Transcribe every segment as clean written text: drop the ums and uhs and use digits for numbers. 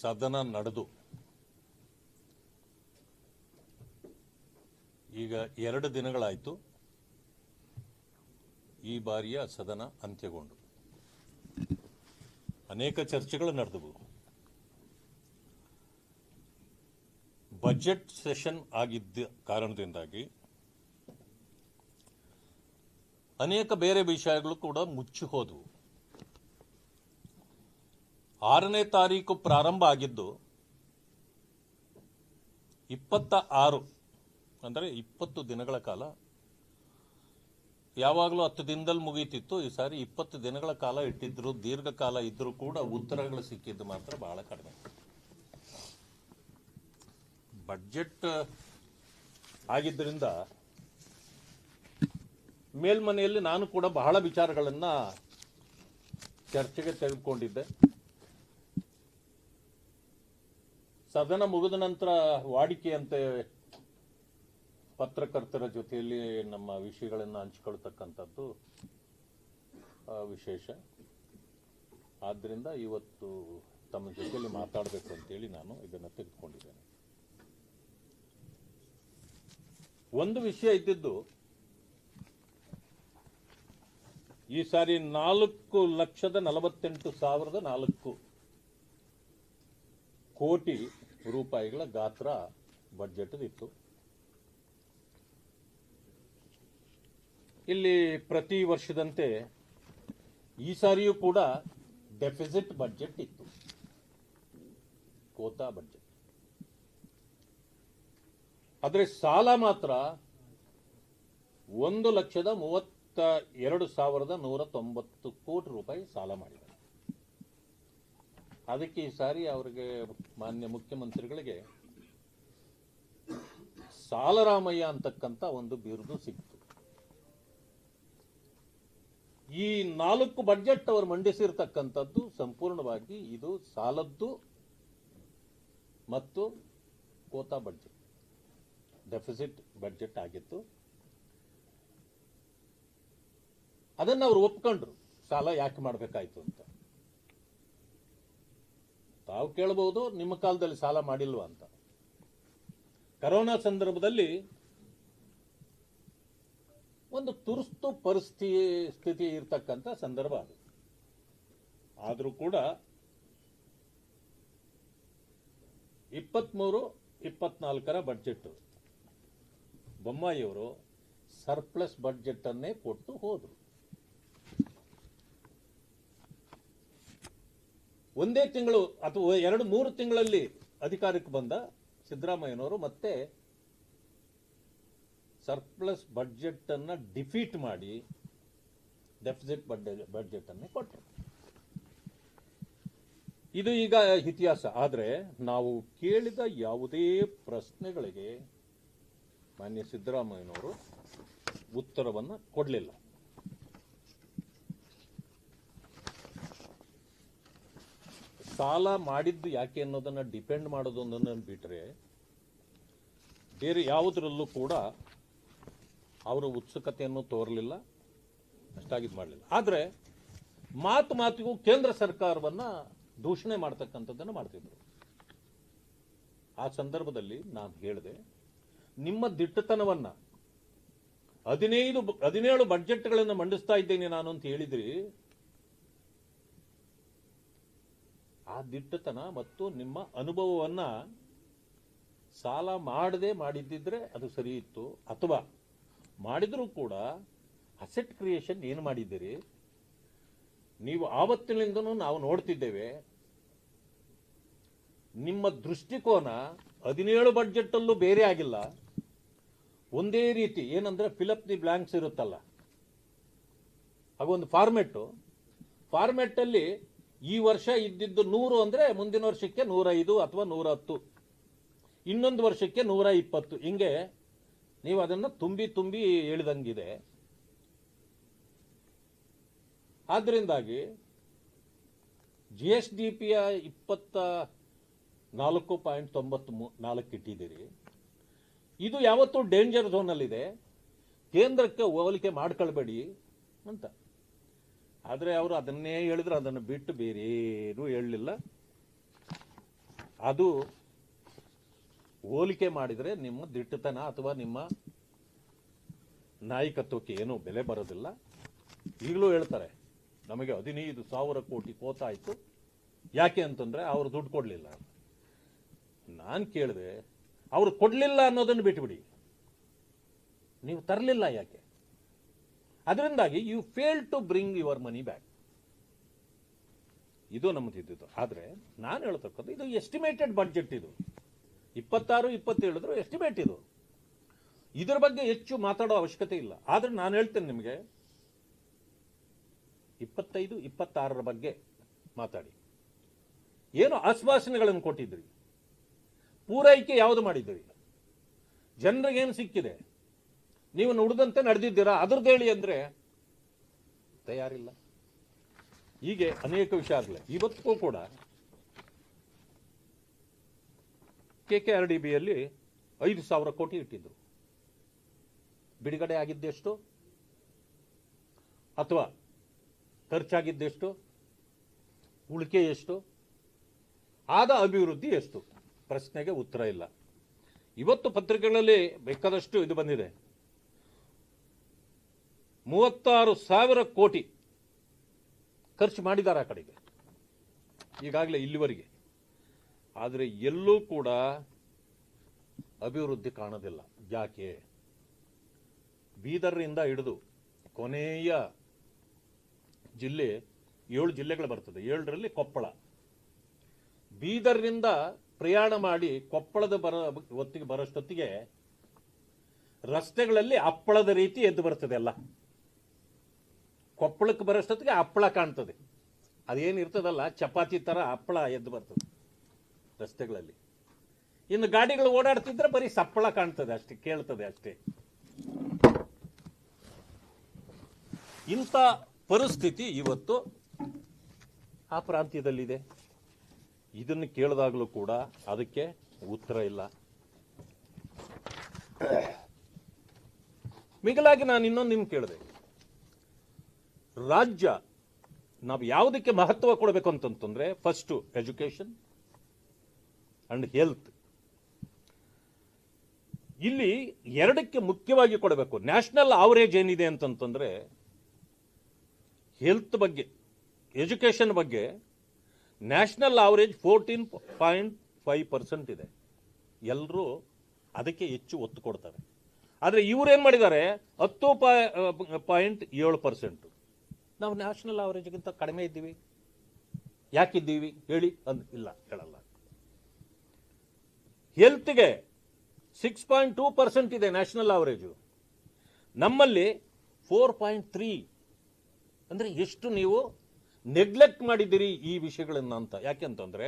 ಸದನ ನಡೆದು ಈಗ 2 ದಿನಗಳಾಯಿತು. ಈ ಬಾರಿಯ ಸದನ ಅಂತ್ಯಗೊಂಡು ಅನೇಕ ಚರ್ಚೆಗಳು ನಡೆದವು. ಬಜೆಟ್ ಸೆಷನ್ ಆಗಿದ್ದ ಕಾರಣದಿಂದಾಗಿ ಅನೇಕ ಬೇರೆ ವಿಷಯಗಳು ಕೂಡ ಮುಚ್ಚಿ ಹೋದವು. 6ನೇ ತಾರೀಕು ಪ್ರಾರಂಭ ಆಗಿದ್ದು 26 ಅಂದರೆ 20 ದಿನಗಳ ಕಾಲ. ಯಾವಾಗಲೂ 10 ದಿನದಲ್ಲಿ ಮುಗೀತಿತ್ತು. ಈ ಸಾರಿ 20 ದಿನಗಳ ಕಾಲ ಇಟ್ಟಿದ್ರು. ದೀರ್ಘಕಾಲ ಇದ್ರೂ ಕೂಡ ಉತ್ತರಗಳು ಸಿಕ್ಕಿದ್ದು ಮಾತ್ರ ಬಹಳ ಕಡಿಮೆ. ಬಜೆಟ್ ಆಗಿದ್ದರಿಂದ ಮೇಲ್ಮನೆಯಲ್ಲಿ ನಾನು ಕೂಡ ಬಹಳ ವಿಚಾರಗಳನ್ನ ಚರ್ಚೆಗೆ ತೆಗೆದುಕೊಂಡಿದ್ದೆ. ಸದನ ಮುಗಿದ ನಂತರ ವಾಡಿಕೆಯಂತೆ ಪತ್ರಕರ್ತರ ಜೊತೆಯಲ್ಲಿ ನಮ್ಮ ವಿಷಯಗಳನ್ನು ಹಂಚಿಕೊಳ್ತಕ್ಕಂಥದ್ದು ವಿಶೇಷ. ಆದ್ದರಿಂದ ಇವತ್ತು ತಮ್ಮ ಜೊತೆಯಲ್ಲಿ ಮಾತಾಡಬೇಕು ಅಂತೇಳಿ ನಾನು ಇದನ್ನು ತೆಗೆದುಕೊಂಡಿದ್ದೇನೆ. ಒಂದು ವಿಷಯ ಇದ್ದಿದ್ದು, ಈ ಸಾರಿ 4,48,004 ಕೋಟಿ ರೂಪಾಯಿಗಳ ಗಾತ್ರ ಬಜೆಟ್ ಇತ್ತು. ಇಲ್ಲಿ ಪ್ರತಿ ವರ್ಷದಂತೆ ಈ ಸಾರಿಯೂ ಕೂಡ ಡೆಫಿಸಿಟ್ ಬಜೆಟ್ ಇತ್ತು, ಕೋತಾ ಬಜೆಟ್. ಆದರೆ ಸಾಲ ಮಾತ್ರ 1,32,190 ಕೋಟಿ ರೂಪಾಯಿ ಸಾಲ ಮಾಡಿದ್ದಾರೆ. ಅದಕ್ಕೆ ಈ ಸಾರಿ ಅವರಿಗೆ ಮಾನ್ಯ ಮುಖ್ಯಮಂತ್ರಿಗಳಿಗೆ ಸಾಲರಾಮಯ್ಯ ಅಂತಕ್ಕಂಥ ಒಂದು ಬಿರುದು ಸಿಕ್ತು. ಈ 4 ಬಜೆಟ್ ಅವರು ಮಂಡಿಸಿರ್ತಕ್ಕಂಥದ್ದು ಸಂಪೂರ್ಣವಾಗಿ ಇದು ಸಾಲದ್ದು ಮತ್ತು ಕೋತಾ ಬಜೆಟ್, ಡೆಫಿಸಿಟ್ ಬಜೆಟ್ ಆಗಿತ್ತು. ಅದನ್ನ ಅವರು ಒಪ್ಕೊಂಡ್ರು, ಸಾಲ ಯಾಕೆ ಮಾಡಬೇಕಾಯ್ತು ಅಂತ. ತಾವು ಕೇಳಬಹುದು, ನಿಮ್ಮ ಕಾಲದಲ್ಲಿ ಸಾಲ ಮಾಡಿಲ್ವಾ ಅಂತ. ಕರೋನಾ ಸಂದರ್ಭದಲ್ಲಿ ಒಂದು ತುರ್ತು ಪರಿಸ್ಥಿತಿ ಇರ್ತಕ್ಕಂಥ ಸಂದರ್ಭ ಅದು. ಆದರೂ ಕೂಡ 23-24 ಬಜೆಟ್ ಬೊಮ್ಮಾಯಿಯವರು ಸರ್ಪ್ಲಸ್ ಬಜೆಟ್ ಅನ್ನೇ ಕೊಟ್ಟು ಹೋದರು. ಒಂದೇ ತಿಂಗಳು ಅಥವಾ 2-3 ತಿಂಗಳಲ್ಲಿ ಅಧಿಕಾರಕ್ಕೆ ಬಂದ ಸಿದ್ದರಾಮಯ್ಯನವರು ಮತ್ತೆ ಸರ್ಪ್ಲಸ್ ಬಜೆಟ್ ಅನ್ನ ಡಿಫೀಟ್ ಮಾಡಿ ಡೆಫಿಸಿಟ್ ಬಜೆಟ್ ಅನ್ನೇ ಕೊಟ್ಟರು. ಇದು ಈಗ ಇತಿಹಾಸ. ಆದರೆ ನಾವು ಕೇಳಿದ ಯಾವುದೇ ಪ್ರಶ್ನೆಗಳಿಗೆ ಮಾನ್ಯ ಸಿದ್ದರಾಮಯ್ಯನವರು ಉತ್ತರವನ್ನು ಕೊಡಲಿಲ್ಲ. ಸಾಲ ಮಾಡಿದ್ದು ಯಾಕೆ ಅನ್ನೋದನ್ನ ಡಿಪೆಂಡ್ ಮಾಡೋದೊಂದನ್ನು ಬಿಟ್ಟರೆ ಬೇರೆ ಯಾವುದರಲ್ಲೂ ಕೂಡ ಅವರು ಉತ್ಸುಕತೆಯನ್ನು ತೋರಲಿಲ್ಲ, ಅಷ್ಟಾಗಿದ್ದು ಮಾಡಲಿಲ್ಲ. ಆದರೆ ಮಾತಿಗೂ ಕೇಂದ್ರ ಸರ್ಕಾರವನ್ನ ದೂಷಣೆ ಮಾಡ್ತಕ್ಕಂಥದ್ದನ್ನು ಮಾಡ್ತಿದ್ರು. ಆ ಸಂದರ್ಭದಲ್ಲಿ ನಾನು ಹೇಳಿದೆ, ನಿಮ್ಮ ದಿಟ್ಟತನವನ್ನ 17 ಬಜೆಟ್ಗಳನ್ನು ಮಂಡಿಸ್ತಾ ಇದ್ದೇನೆ ನಾನು ಅಂತ ಹೇಳಿದ್ರಿ. ಆ ದಿಟ್ಟತನ ಮತ್ತು ನಿಮ್ಮ ಅನುಭವವನ್ನ ಸಾಲ ಮಾಡದೆ ಮಾಡಿದ್ದಿದ್ರೆ ಅದು ಸರಿ ಇತ್ತು. ಅಥವಾ ಮಾಡಿದ್ರೂ ಕೂಡ ಅಸೆಟ್ ಕ್ರಿಯೇಷನ್ ಏನು ಮಾಡಿದ್ದೀರಿ ನೀವು? ಆವತ್ತಿನಿಂದನೂ ನಾವು ನೋಡ್ತಿದ್ದೇವೆ. ನಿಮ್ಮ ದೃಷ್ಟಿಕೋನ 17 ಬಜೆಟ್ ಅಲ್ಲೂ ಬೇರೆ ಆಗಿಲ್ಲ. ಒಂದೇ ರೀತಿ ಏನಂದ್ರೆ ಫಿಲಪ್ ದಿ ಬ್ಲಾಂಕ್ಸ್ ಇರುತ್ತಲ್ಲ, ಹಾಗೊಂದು ಫಾರ್ಮೆಟ್ ಅಲ್ಲಿ ಈ ವರ್ಷ ಇದ್ದಿದ್ದು 100 ಅಂದ್ರೆ ಮುಂದಿನ ವರ್ಷಕ್ಕೆ 105 ಅಥವಾ 110, ಇನ್ನೊಂದು ವರ್ಷಕ್ಕೆ 120, ಹಿಂಗೆ ನೀವು ಅದನ್ನು ತುಂಬಿ ಹೇಳಿದಂಗಿದೆ. ಆದ್ದರಿಂದಾಗಿ GSDPಯ 24.94 ಇಟ್ಟಿದ್ದೀರಿ. ಇದು ಯಾವತ್ತೂ ಡೇಂಜರ್ ಝೋನ್ ಅಲ್ಲಿದೆ, ಕೇಂದ್ರಕ್ಕೆ ಹೋಲಿಕೆ ಮಾಡ್ಕೊಳ್ಬೇಡಿ ಅಂತ. ಆದರೆ ಅವರು ಅದನ್ನೇ ಹೇಳಿದ್ರು, ಅದನ್ನು ಬಿಟ್ಟು ಬೇರೇನೂ ಹೇಳಲಿಲ್ಲ. ಅದು ಹೋಲಿಕೆ ಮಾಡಿದರೆ ನಿಮ್ಮ ದಿಟ್ಟತನ ಅಥವಾ ನಿಮ್ಮ ನಾಯಕತ್ವಕ್ಕೆ ಏನೂ ಬೆಲೆ ಬರೋದಿಲ್ಲ. ಈಗಲೂ ಹೇಳ್ತಾರೆ ನಮಗೆ 15,000 ಕೋಟಿ ಕೋತಾಯಿತು, ಯಾಕೆ ಅಂತಂದರೆ ಅವರು ದುಡ್ಡು ಕೊಡಲಿಲ್ಲ. ನಾನು ಕೇಳಿದೆ, ಅವರು ಕೊಡಲಿಲ್ಲ ಅನ್ನೋದನ್ನು ಬಿಟ್ಬಿಡಿ, ನೀವು ತರಲಿಲ್ಲ ಯಾಕೆ? ಅದರಿಂದಾಗಿ you fail to bring your money back. ಇದು ನಮ್ಮದಿದ್ದು. ಆದರೆ ನಾನು ಹೇಳ್ತಕ್ಕದ್ದು ಇದು ಎಸ್ಟಿಮೇಟೆಡ್ ಬಡ್ಜೆಟ್. ಇದು 26-27 ಎಸ್ಟಿಮೇಟ್. ಇದು ಇದರ ಬಗ್ಗೆ ಹೆಚ್ಚು ಮಾತಾಡೋ ಅವಶ್ಯಕತೆ ಇಲ್ಲ. ಆದರೆ ನಾನು ಹೇಳ್ತೇನೆ ನಿಮಗೆ 25-26 ಬಗ್ಗೆ ಮಾತಾಡಿ. ಏನು ಆಶ್ವಾಸನೆಗಳನ್ನು ಕೊಟ್ಟಿದ್ರಿ, ಪೂರೈಕೆ ಯಾವುದು ಮಾಡಿದ್ರಿ, ಜನರಿಗೇನು ಸಿಕ್ಕಿದೆ, ನೀವು ನುಡಿದಂತೆ ನಡೆದಿದ್ದೀರಾ, ಅದ್ರದ್ದು ಹೇಳಿ ಅಂದರೆ ತಯಾರಿಲ್ಲ. ಹೀಗೆ ಅನೇಕ ವಿಷಯ ಆಗಲಿ. ಇವತ್ತಿಗೂ ಕೂಡ KKRDBಯಲ್ಲಿ 5,000 ಕೋಟಿ ಇಟ್ಟಿದ್ರು. ಬಿಡುಗಡೆ ಆಗಿದ್ದೆಷ್ಟು ಅಥವಾ ಖರ್ಚಾಗಿದ್ದೆಷ್ಟು, ಉಳಿಕೆ ಎಷ್ಟು, ಆದ ಅಭಿವೃದ್ಧಿ ಎಷ್ಟು? ಪ್ರಶ್ನೆಗೆ ಉತ್ತರ ಇಲ್ಲ. ಇವತ್ತು ಪತ್ರಿಕೆಗಳಲ್ಲಿ ಬೇಕಾದಷ್ಟು ಇದು ಬಂದಿದೆ. 36,000 ಕೋಟಿ ಖರ್ಚು ಮಾಡಿದ್ದಾರೆ ಆ ಕಡೆಗೆ ಈಗಾಗಲೇ ಇಲ್ಲಿವರೆಗೆ. ಆದರೆ ಎಲ್ಲೂ ಕೂಡ ಅಭಿವೃದ್ಧಿ ಕಾಣೋದಿಲ್ಲ. ಯಾಕೆ? ಬೀದರ್ನಿಂದ ಹಿಡಿದು ಕೊನೆಯ ಜಿಲ್ಲೆ 7 ಜಿಲ್ಲೆಗಳು ಬರ್ತದೆ, 7ರಲ್ಲಿ ಕೊಪ್ಪಳ. ಬೀದರ್ನಿಂದ ಪ್ರಯಾಣ ಮಾಡಿ ಕೊಪ್ಪಳದ ಹೊತ್ತಿಗೆ ಬರೋಷ್ಟೊತ್ತಿಗೆ ರಸ್ತೆಗಳಲ್ಲಿ ಹಪ್ಪಳದ ರೀತಿ ಎದ್ದು ಬರ್ತದೆ. ಎಲ್ಲ ಕೊಪ್ಪಳಕ್ಕೆ ಬರೋಷ್ಟೊತ್ತಿಗೆ ಹಪ್ಪಳ ಕಾಣ್ತದೆ. ಅದೇನಿರ್ತದಲ್ಲ ಚಪಾತಿ ತರ ಹಪ್ಪಳ ಎದ್ದು ಬರ್ತದೆ ರಸ್ತೆಗಳಲ್ಲಿ. ಇನ್ನು ಗಾಡಿಗಳು ಓಡಾಡ್ತಿದ್ರೆ ಬರೀ ಸಪ್ಪಳ ಕಾಣ್ತದೆ ಅಷ್ಟೇ, ಕೇಳ್ತದೆ ಅಷ್ಟೇ. ಇಂಥ ಪರಿಸ್ಥಿತಿ ಇವತ್ತು ಆ ಪ್ರಾಂತ್ಯದಲ್ಲಿದೆ. ಇದನ್ನು ಕೇಳಿದಾಗಲೂ ಕೂಡ ಅದಕ್ಕೆ ಉತ್ತರ ಇಲ್ಲ. ಮಿಗಿಲಾಗಿ ನಾನು ಇನ್ನೊಂದು ನಿಮ್ಗೆ ಕೇಳಿದೆ, ರಾಜ್ಯ ನಾವು ಯಾವುದಕ್ಕೆ ಮಹತ್ವ ಕೊಡಬೇಕು ಅಂತಂತಂದ್ರೆ ಫಸ್ಟು ಎಜುಕೇಶನ್ ಅಂಡ್ ಹೆಲ್ತ್. ಇಲ್ಲಿ ಎರಡಕ್ಕೆ ಮುಖ್ಯವಾಗಿ ಕೊಡಬೇಕು. ನ್ಯಾಷನಲ್ ಆವರೇಜ್ ಏನಿದೆ ಅಂತಂತಂದ್ರೆ ಹೆಲ್ತ್ ಬಗ್ಗೆ, ಎಜುಕೇಶನ್ ಬಗ್ಗೆ ನ್ಯಾಷನಲ್ ಆವರೇಜ್ 14.5% ಇದೆ. ಎಲ್ಲರೂ ಅದಕ್ಕೆ ಹೆಚ್ಚು ಒತ್ತು ಕೊಡ್ತಾರೆ. ಆದರೆ ಇವರೇನು ಮಾಡಿದ್ದಾರೆ 10.7%. ನಾವು ನ್ಯಾಷನಲ್ ಆವರೇಜ್ಗಿಂತ ಕಡಿಮೆ ಇದ್ದೀವಿ. ಯಾಕಿದ್ದೀವಿ ಹೇಳಿ? ಇಲ್ಲ, ಹೇಳಲ್ಲ. ಹೆಲ್ತ್ಗೆ 6.2% ಇದೆ ನ್ಯಾಷನಲ್ ಆವರೇಜು, ನಮ್ಮಲ್ಲಿ 4.3. ಅಂದರೆ ಎಷ್ಟು ನೀವು ನೆಗ್ಲೆಕ್ಟ್ ಮಾಡಿದ್ದೀರಿ ಈ ವಿಷಯಗಳನ್ನ ಅಂತ. ಯಾಕೆಂತಂದ್ರೆ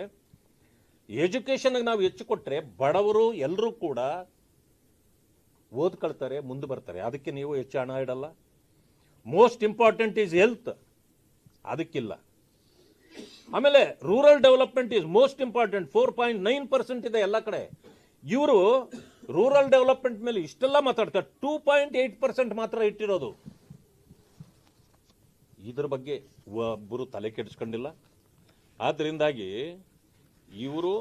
ಎಜುಕೇಶನ್ಗೆ ನಾವು ಹೆಚ್ಚು ಕೊಟ್ಟರೆ ಬಡವರು ಎಲ್ಲರೂ ಕೂಡ ಓದ್ಕೊಳ್ತಾರೆ, ಮುಂದೆ ಬರ್ತಾರೆ. ಅದಕ್ಕೆ ನೀವು ಹೆಚ್ಚು ಹಣ ಇಡಲ್ಲ. ಮೋಸ್ಟ್ ಇಂಪಾರ್ಟೆಂಟ್ ಈಸ್ ಹೆಲ್ತ್, ಅದಕ್ಕಿಲ್ಲ. ಆಮೇಲೆ rural development is most important, 4.9% ಇದೆ ಎಲ್ಲ ಕಡೆ. ಇವರು ರೂರಲ್ ಡೆವಲಪ್ಮೆಂಟ್ ಮೇಲೆ ಇಷ್ಟೆಲ್ಲ ಮಾತಾಡ್ತಾರೆ, 2.8% ಮಾತ್ರ ಇಟ್ಟಿರೋದು. ಇದ್ರ ಬಗ್ಗೆ ಒಬ್ಬರು ತಲೆ ಕೆಡಿಸ್ಕೊಂಡಿಲ್ಲ. ಆದ್ರಿಂದಾಗಿ ಇವರು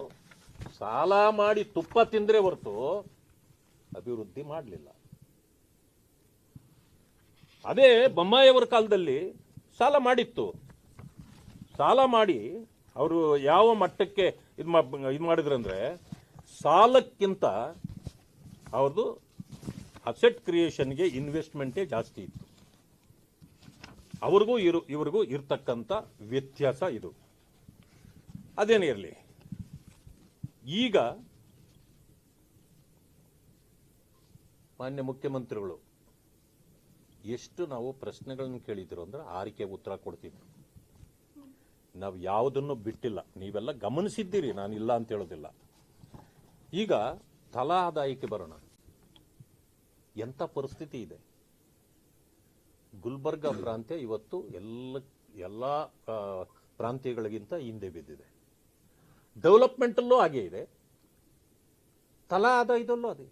ಸಾಲ ಮಾಡಿ ತುಪ್ಪ ತಿಂದ್ರೆ ಹೊರತು ಅಭಿವೃದ್ಧಿ ಮಾಡಲಿಲ್ಲ. ಅದೇ ಬೊಮ್ಮಾಯಿಯವರ ಕಾಲದಲ್ಲಿ ಸಾಲ ಮಾಡಿತ್ತು. ಸಾಲ ಮಾಡಿ ಅವರು ಯಾವ ಮಟ್ಟಕ್ಕೆ ಇದು ಮಾಡಿದ್ರಂದ್ರೆ, ಸಾಲಕ್ಕಿಂತ ಅವ್ರದ್ದು ಅಸೆಟ್ ಕ್ರಿಯೇಷನ್ಗೆ ಇನ್ವೆಸ್ಟ್ಮೆಂಟೇ ಜಾಸ್ತಿ ಇತ್ತು. ಅವ್ರಿಗೂ ಇವ್ರಿಗೂ ಇರ್ತಕ್ಕಂಥ ವ್ಯತ್ಯಾಸ ಇದು. ಅದೇನೇ ಇರಲಿ, ಈಗ ಮಾನ್ಯ ಮುಖ್ಯಮಂತ್ರಿಗಳು ಎಷ್ಟು ನಾವು ಪ್ರಶ್ನೆಗಳನ್ನು ಕೇಳಿದ್ರು ಅಂದ್ರೆ ಆರಿಕೆ ಉತ್ತರ ಕೊಡ್ತಿದ್ರು. ನಾವು ಯಾವುದನ್ನು ಬಿಟ್ಟಿಲ್ಲ, ನೀವೆಲ್ಲ ಗಮನಿಸಿದ್ದೀರಿ, ನಾನು ಇಲ್ಲ ಅಂತ ಹೇಳೋದಿಲ್ಲ. ಈಗ ತಲಾ ಆದಾಯಕ್ಕೆ ಬರೋಣ. ಎಂಥ ಪರಿಸ್ಥಿತಿ ಇದೆ. ಗುಲ್ಬರ್ಗ ಪ್ರಾಂತ್ಯ ಇವತ್ತು ಎಲ್ಲ ಪ್ರಾಂತ್ಯಗಳಿಗಿಂತ ಹಿಂದೆ ಬಿದ್ದಿದೆ. ಡೆವಲಪ್ಮೆಂಟಲ್ಲೂ ಹಾಗೆ ಇದೆ, ತಲಾ ಆದಾಯದಲ್ಲೂ ಅದೇ.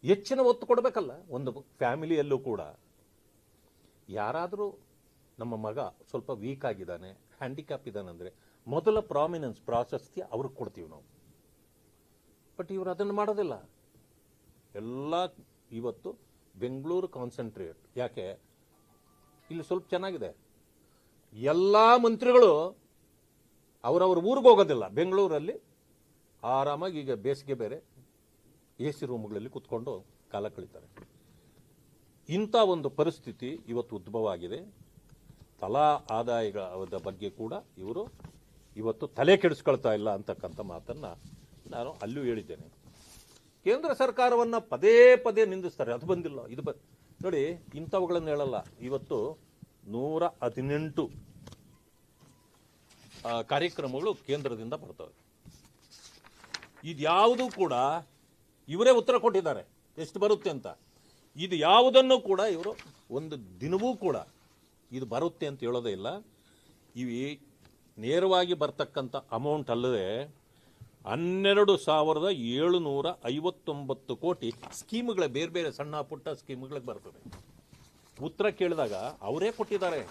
ಹೆಚ್ಚಿನ ಒತ್ತು ಕೊಡಬೇಕಲ್ಲ ಒಂದು ಫ್ಯಾಮಿಲಿಯಲ್ಲೂ ಕೂಡ. ಯಾರಾದರೂ ನಮ್ಮ ಮಗ ಸ್ವಲ್ಪ ವೀಕ್ ಆಗಿದ್ದಾನೆ, ಹ್ಯಾಂಡಿಕ್ಯಾಪ್ ಇದಾನಂದರೆ ಮೊದಲ ಪ್ರಾಮಿನೆನ್ಸ್ ಪ್ರಾಶಸ್ತ್ಯ ಅವ್ರಿಗೆ ಕೊಡ್ತೀವಿ ನಾವು. ಬಟ್ ಇವರು ಅದನ್ನು ಮಾಡೋದಿಲ್ಲ. ಎಲ್ಲ ಇವತ್ತು ಬೆಂಗಳೂರು ಕಾನ್ಸಂಟ್ರೇಟ್. ಯಾಕೆ ಇಲ್ಲಿ ಸ್ವಲ್ಪ ಚೆನ್ನಾಗಿದೆ, ಎಲ್ಲ ಮಂತ್ರಿಗಳು ಅವರವ್ರ ಊರಿಗೆ ಹೋಗೋದಿಲ್ಲ, ಬೆಂಗಳೂರಲ್ಲಿ ಆರಾಮಾಗಿ, ಈಗ ಬೇಸಿಗೆ ಬೇರೆ, AC ರೂಮ್ಗಳಲ್ಲಿ ಕುತ್ಕೊಂಡು ಕಾಲ ಕಳೀತಾರೆ. ಇಂಥ ಒಂದು ಪರಿಸ್ಥಿತಿ ಇವತ್ತು ಉದ್ಭವ ಆಗಿದೆ. ತಲಾ ಆದಾಯದ ಬಗ್ಗೆ ಕೂಡ ಇವರು ಇವತ್ತು ತಲೆ ಕೆಡಿಸ್ಕೊಳ್ತಾ ಇಲ್ಲ ಅಂತಕ್ಕಂಥ ಮಾತನ್ನು ನಾನು ಅಲ್ಲೂ ಹೇಳಿದ್ದೇನೆ. ಕೇಂದ್ರ ಸರ್ಕಾರವನ್ನು ಪದೇ ಪದೇ ನಿಂದಿಸ್ತಾರೆ, ಅದು ಬಂದಿಲ್ಲ, ಇದು ನೋಡಿ, ಇಂಥವುಗಳನ್ನು ಹೇಳಲ್ಲ. ಇವತ್ತು 118 ಕಾರ್ಯಕ್ರಮಗಳು ಕೇಂದ್ರದಿಂದ ಬರ್ತವೆ. ಇದ್ಯಾವುದೂ ಕೂಡ ಇವರೇ ಉತ್ತರ ಕೊಟ್ಟಿದ್ದಾರೆ ಎಷ್ಟು ಬರುತ್ತೆ ಅಂತ. ಇದು ಯಾವುದನ್ನು ಕೂಡ ಇವರು ಒಂದು ದಿನವೂ ಕೂಡ ಇದು ಬರುತ್ತೆ ಅಂತ ಹೇಳೋದೇ ಇಲ್ಲ. ಇವು ನೇರವಾಗಿ ಬರ್ತಕ್ಕಂಥ ಅಮೌಂಟ್ ಅಲ್ಲದೆ 12,759 ಕೋಟಿ ಸ್ಕೀಮ್ಗಳ ಬೇರೆ ಬೇರೆ ಸಣ್ಣ ಪುಟ್ಟ ಸ್ಕೀಮ್ಗಳಿಗೆ ಬರ್ತದೆ. ಉತ್ತರ ಕೇಳಿದಾಗ ಅವರೇ ಕೊಟ್ಟಿದ್ದಾರೆ.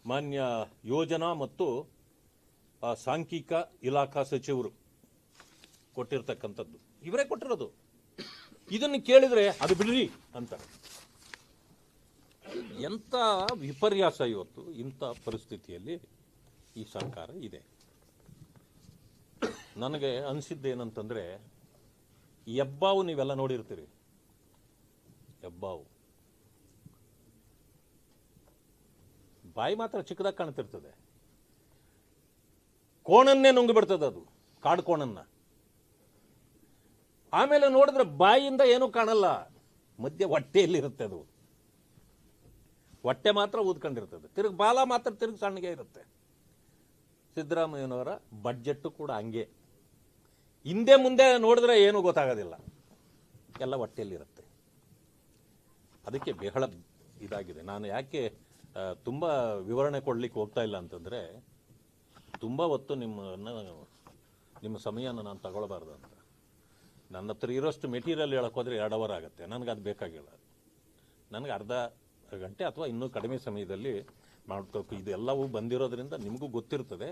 ಮಾನ್ಯ ಯೋಜನಾ ಮತ್ತು ಸಾಂಖ್ಯಿಕ ಇಲಾಖಾ ಸಚಿವರು ಕೊಟ್ಟಿರ್ತಕ್ಕಂಥದ್ದು ಇವರೇ ಕೊಟ್ಟಿರೋದು. ಇದನ್ನು ಕೇಳಿದರೆ ಅದು ಬಿಡ್ರಿ ಅಂತಾರೆ. ಎಂಥ ವಿಪರ್ಯಾಸ ಇವತ್ತು. ಇಂಥ ಪರಿಸ್ಥಿತಿಯಲ್ಲಿ ಈ ಸರ್ಕಾರ ಇದೆ. ನನಗೆ ಅನಿಸಿದ್ದೇನಂತಂದರೆ, ಹೆಬ್ಬಾವು ನೀವೆಲ್ಲ ನೋಡಿರ್ತೀರಿ. ಹೆಬ್ಬಾವು ಬಾಯಿ ಮಾತ್ರ ಚಿಕ್ಕದಾಗಿ ಕಾಣ್ತಿರ್ತದೆ, ಕೋಣನ್ನೇ ನುಂಗಿ ಬಿಡ್ತದೆ ಅದು, ಕಾಡು ಕೋಣನ್ನ. ಆಮೇಲೆ ನೋಡಿದ್ರೆ ಬಾಯಿಯಿಂದ ಏನೂ ಕಾಣಲ್ಲ, ಮಧ್ಯೆ ಹೊಟ್ಟೆಯಲ್ಲಿರುತ್ತೆ ಅದು. ಹೊಟ್ಟೆ ಮಾತ್ರ ಊದ್ಕೊಂಡಿರ್ತದೆ, ತಿರುಗಿ ಬಾಲ ಮಾತ್ರ ತಿರುಗಿ ಸಣ್ಣಗೆ ಇರುತ್ತೆ. ಸಿದ್ದರಾಮಯ್ಯನವರ ಬಡ್ಜೆಟ್ಟು ಕೂಡ ಹಂಗೆ, ಹಿಂದೆ ಮುಂದೆ ನೋಡಿದ್ರೆ ಏನೂ ಗೊತ್ತಾಗೋದಿಲ್ಲ, ಎಲ್ಲ ಹೊಟ್ಟೆಯಲ್ಲಿರುತ್ತೆ. ಅದಕ್ಕೆ ಬಹಳ ಇದಾಗಿದೆ. ನಾನು ಯಾಕೆ ತುಂಬ ವಿವರಣೆ ಕೊಡಲಿಕ್ಕೆ ಹೋಗ್ತಾ ಇಲ್ಲ ಅಂತಂದರೆ, ತುಂಬ ಹೊತ್ತು ನಿಮ್ಮ ಸಮಯನ ನಾನು ತಗೊಳ್ಬಾರ್ದು ಅಂತ. ನನ್ನ ಹತ್ರ ಇರೋಷ್ಟು ಮೆಟೀರಿಯಲ್ ಹೇಳೋಕ್ಕೋದ್ರೆ 2 ಅವರ್ ಆಗುತ್ತೆ. ನನಗೆ ಅದು ಬೇಕಾಗಿಲ್ಲ. ನನಗೆ ಅರ್ಧ ಗಂಟೆ ಅಥವಾ ಇನ್ನೂ ಕಡಿಮೆ ಸಮಯದಲ್ಲಿ ಮಾಡ್ಬೇಕು. ಇದೆಲ್ಲವೂ ಬಂದಿರೋದ್ರಿಂದ ನಿಮಗೂ ಗೊತ್ತಿರ್ತದೆ,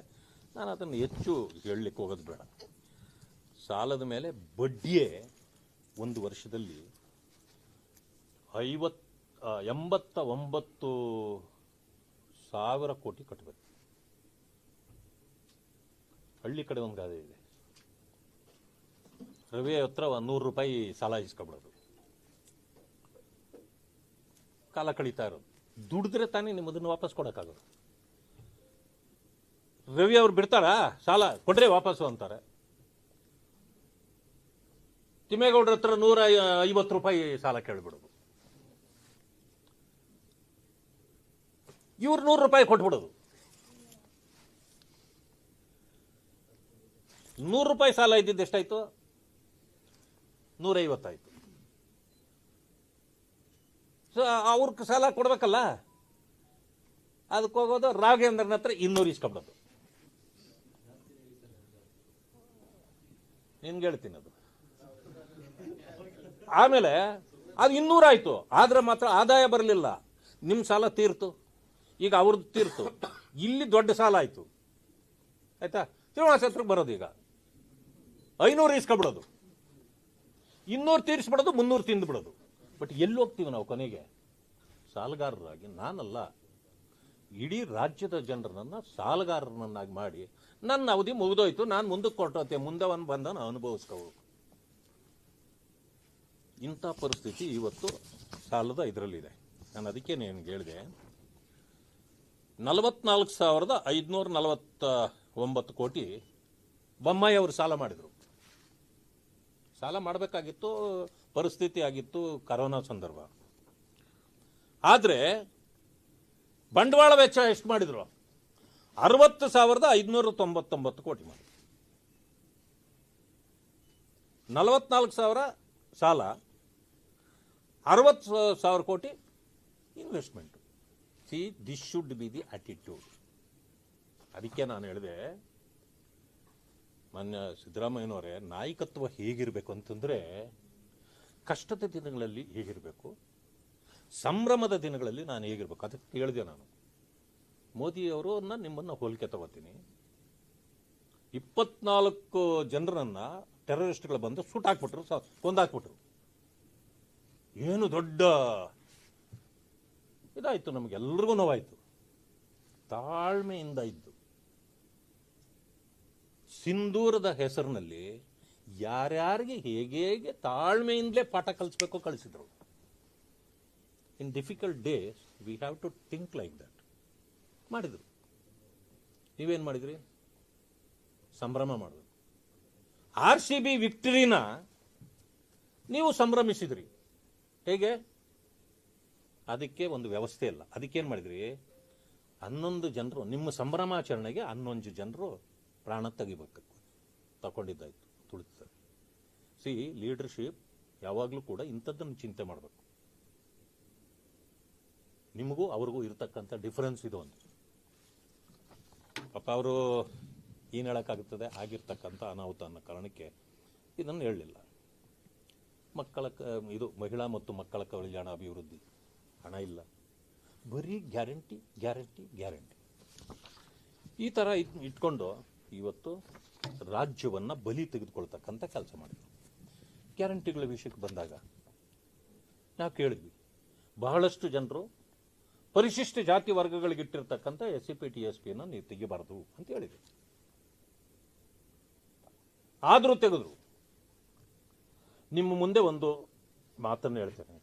ನಾನು ಅದನ್ನು ಹೆಚ್ಚು ಹೇಳಲಿಕ್ಕೆ ಹೋಗೋದು ಬೇಡ. ಸಾಲದ ಮೇಲೆ ಬಡ್ಡಿಯೇ ಒಂದು ವರ್ಷದಲ್ಲಿ 89,000 ಕೋಟಿ ಕಟ್ಟಬೇಕು. ಹಳ್ಳಿ ಕಡೆ ಒಂದು ಗಾದೆ ಇದೆ, ರವಿ ಹತ್ರ 100 ರೂಪಾಯಿ ಸಾಲ ಇಸ್ಕೊಬಿಡೋದು, ಕಾಲ ಕಳೀತಾ ಇರೋದು. ದುಡಿದ್ರೆ ತಾನೇ ನಿಮ್ಮದನ್ನು ವಾಪಸ್ ಕೊಡೋಕ್ಕಾಗೋದು. ರವಿ ಅವ್ರು ಬಿಡ್ತಾರಾ? ಸಾಲ ಕೊಡ್ರೆ ವಾಪಸ್ಸು ಅಂತಾರೆ. ತಿಮ್ಮೇಗೌಡರ ಹತ್ರ 150 ರೂಪಾಯಿ ಸಾಲ ಕೇಳಿಬಿಡೋದು, ಇವ್ರು 100 ರೂಪಾಯಿ ಕೊಟ್ಬಿಡೋದು. 100 ರೂಪಾಯಿ ಸಾಲ ಇದ್ದಿದ್ದು ಎಷ್ಟಾಯ್ತು? 150 ಆಯ್ತು. ಸೊ ಅವ್ರಿಗೆ ಸಾಲ ಕೊಡ್ಬೇಕಲ್ಲ, ಅದಕ್ಕೆ ಹೋಗೋದು ರಾಘವೇಂದ್ರನ ಹತ್ರ 200 ಇಸ್ಕೊಬಿಡೋದು. ನಿನ್ಗೆ ಹೇಳ್ತೀನಿ ಅದು. ಆಮೇಲೆ ಅದು 200 ಆಯ್ತು, ಆದ್ರೆ ಮಾತ್ರ ಆದಾಯ ಬರಲಿಲ್ಲ. ನಿಮ್ಮ ಸಾಲ ತೀರ್ತು, ಈಗ ಅವ್ರದ್ದು ತೀರ್ತು, ಇಲ್ಲಿ ದೊಡ್ಡ ಸಾಲ ಆಯ್ತು, ಆಯ್ತಾ? ಶ್ರೀನಿವಾಸ ಹತ್ರಕ್ಕೆ ಬರೋದು ಈಗ 500 ಇಸ್ಕೊಬಿಡೋದು, 200 ತೀರಿಸ್ಬಿಡೋದು, 300 ತಿಂದುಬಿಡೋದು. ಬಟ್ ಎಲ್ಲಿ ಹೋಗ್ತೀವಿ ನಾವು ಕೊನೆಗೆ? ಸಾಲಗಾರರಾಗಿ ನಾನಲ್ಲ, ಇಡೀ ರಾಜ್ಯದ ಜನರನ್ನ ಸಾಲಗಾರರನ್ನಾಗಿ ಮಾಡಿ ನನ್ನ ಅವಧಿ ಮುಗಿದೋಯ್ತು, ನಾನು ಮುಂದಕ್ಕೆ ಕೊಟ್ಟೋತೆ, ಮುಂದೆ ಒಂದು ಬಂದ ಅನುಭವಿಸ್ಕೋಬೇಕು. ಇಂಥ ಪರಿಸ್ಥಿತಿ ಇವತ್ತು ಸಾಲದ ಇದರಲ್ಲಿದೆ. ನಾನು ಅದಕ್ಕೆ ನಿಮ್ಗೆ ಹೇಳಿದೆ, 44,549 ಕೋಟಿ ಬೊಮ್ಮಾಯಿ ಅವರು ಸಾಲ ಮಾಡಿದರು. ಸಾಲ ಮಾಡಬೇಕಾಗಿತ್ತು, ಪರಿಸ್ಥಿತಿ ಆಗಿತ್ತು, ಕರೋನಾ ಸಂದರ್ಭ. ಆದರೆ ಬಂಡವಾಳ ವೆಚ್ಚ ಎಷ್ಟು ಮಾಡಿದ್ರು? 60,599 ಕೋಟಿ ಮಾಡಿ. 44,000 ಸಾಲ, 60,000 ಕೋಟಿ investment. C, this should be the attitude. ಅದಕ್ಕೆ ನಾನು ಹೇಳಿದೆ, ಮಾನ್ಯ ಸಿದ್ದರಾಮಯ್ಯನವರೇ, ನಾಯಕತ್ವ ಹೇಗಿರಬೇಕು ಅಂತಂದರೆ, ಕಷ್ಟದ ದಿನಗಳಲ್ಲಿ ಹೇಗಿರಬೇಕು, ಸಂಭ್ರಮದ ದಿನಗಳಲ್ಲಿ ನಾನು ಹೇಗಿರ್ಬೇಕು ಅದಕ್ಕೆ ಹೇಳಿದೆ ನಾನು. ಮೋದಿಯವರನ್ನ ನಿಮ್ಮನ್ನು ಹೋಲಿಕೆ ತಗೋತೀನಿ. 24 ಜನರನ್ನ ಟೆರರಿಸ್ಟ್ಗಳು ಬಂದು ಸುಟ್ಟಾಕ್ಬಿಟ್ರು, ಕೊಂದಾಕ್ಬಿಟ್ರು. ಏನು ದೊಡ್ಡ ಇದಾಯಿತು, ನಮಗೆಲ್ಲರಿಗೂ ನೋವಾಯಿತು. ತಾಳ್ಮೆಯಿಂದ ಇದ್ದು ಸಿಂಧೂರದ ಹೆಸರಿನಲ್ಲಿ ಯಾರ್ಯಾರಿಗೆ ಹೇಗೆ ತಾಳ್ಮೆಯಿಂದಲೇ ಪಾಠ ಕಲಿಸ್ಬೇಕು ಕಳಿಸಿದ್ರು. In difficult days we have to think like that ಮಾಡಿದ್ರು. ನೀವೇನು ಮಾಡಿದ್ರಿ? ಸಂಭ್ರಮ ಮಾಡಿದ್ರು. RCB ವಿಕ್ಟರಿನ ನೀವು ಸಂಭ್ರಮಿಸಿದ್ರಿ. ಹೇಗೆ? ಅದಕ್ಕೆ ಒಂದು ವ್ಯವಸ್ಥೆ ಇಲ್ಲ. ಅದಕ್ಕೇನು ಮಾಡಿದ್ರಿ? 11 ಜನರು ನಿಮ್ಮ ಸಂಭ್ರಮಾಚರಣೆಗೆ 11 ಜನರು ಪ್ರಾಣ ತೆಗಿಬೇಕು ತಗೊಂಡಿದ್ದಾಯ್ತು, ತುಳಿತಾರೆ. ಸಿ, ಲೀಡರ್ಶಿಪ್ ಯಾವಾಗಲೂ ಕೂಡ ಇಂಥದ್ದನ್ನು ಚಿಂತೆ ಮಾಡಬೇಕು. ನಿಮಗೂ ಅವ್ರಿಗೂ ಇರತಕ್ಕಂಥ ಡಿಫರೆನ್ಸ್ ಇದು ಒಂದು. ಪಾಪ ಅವರು ಏನು ಹೇಳೋಕ್ಕಾಗುತ್ತದೆ, ಆಗಿರ್ತಕ್ಕಂಥ ಅನಾಹುತ ಅನ್ನೋ ಕಾರಣಕ್ಕೆ ಇದನ್ನು ಹೇಳಲಿಲ್ಲ. ಮಕ್ಕಳ ಇದು ಮಹಿಳಾ ಮತ್ತು ಮಕ್ಕಳ ಕಲ್ಯಾಣ ಅಭಿವೃದ್ಧಿ ಹಣ ಇಲ್ಲ, ಬರೀ ಗ್ಯಾರಂಟಿ ಗ್ಯಾರಂಟಿ ಗ್ಯಾರಂಟಿ ಈ ಥರ ಇಟ್ಕೊಂಡು ಇವತ್ತು ರಾಜ್ಯವನ್ನು ಬಲಿ ತೆಗೆದುಕೊಳ್ತಕ್ಕಂಥ ಕೆಲಸ ಮಾಡಿದ್ರು. ಗ್ಯಾರಂಟಿಗಳ ವಿಷಯಕ್ಕೆ ಬಂದಾಗ ನಾವು ಕೇಳಿದ್ವಿ, ಬಹಳಷ್ಟು ಜನರು ಪರಿಶಿಷ್ಟ ಜಾತಿ ವರ್ಗಗಳಿಗಿಟ್ಟಿರ್ತಕ್ಕಂಥ SCP TSPಯನ್ನು ನೀವು ತೆಗಿಬಾರ್ದು ಅಂತ ಹೇಳಿದ್ವಿ. ಆದರೂ ತೆಗೆದ್ರು. ನಿಮ್ಮ ಮುಂದೆ ಒಂದು ಮಾತನ್ನು ಹೇಳ್ತೇನೆ,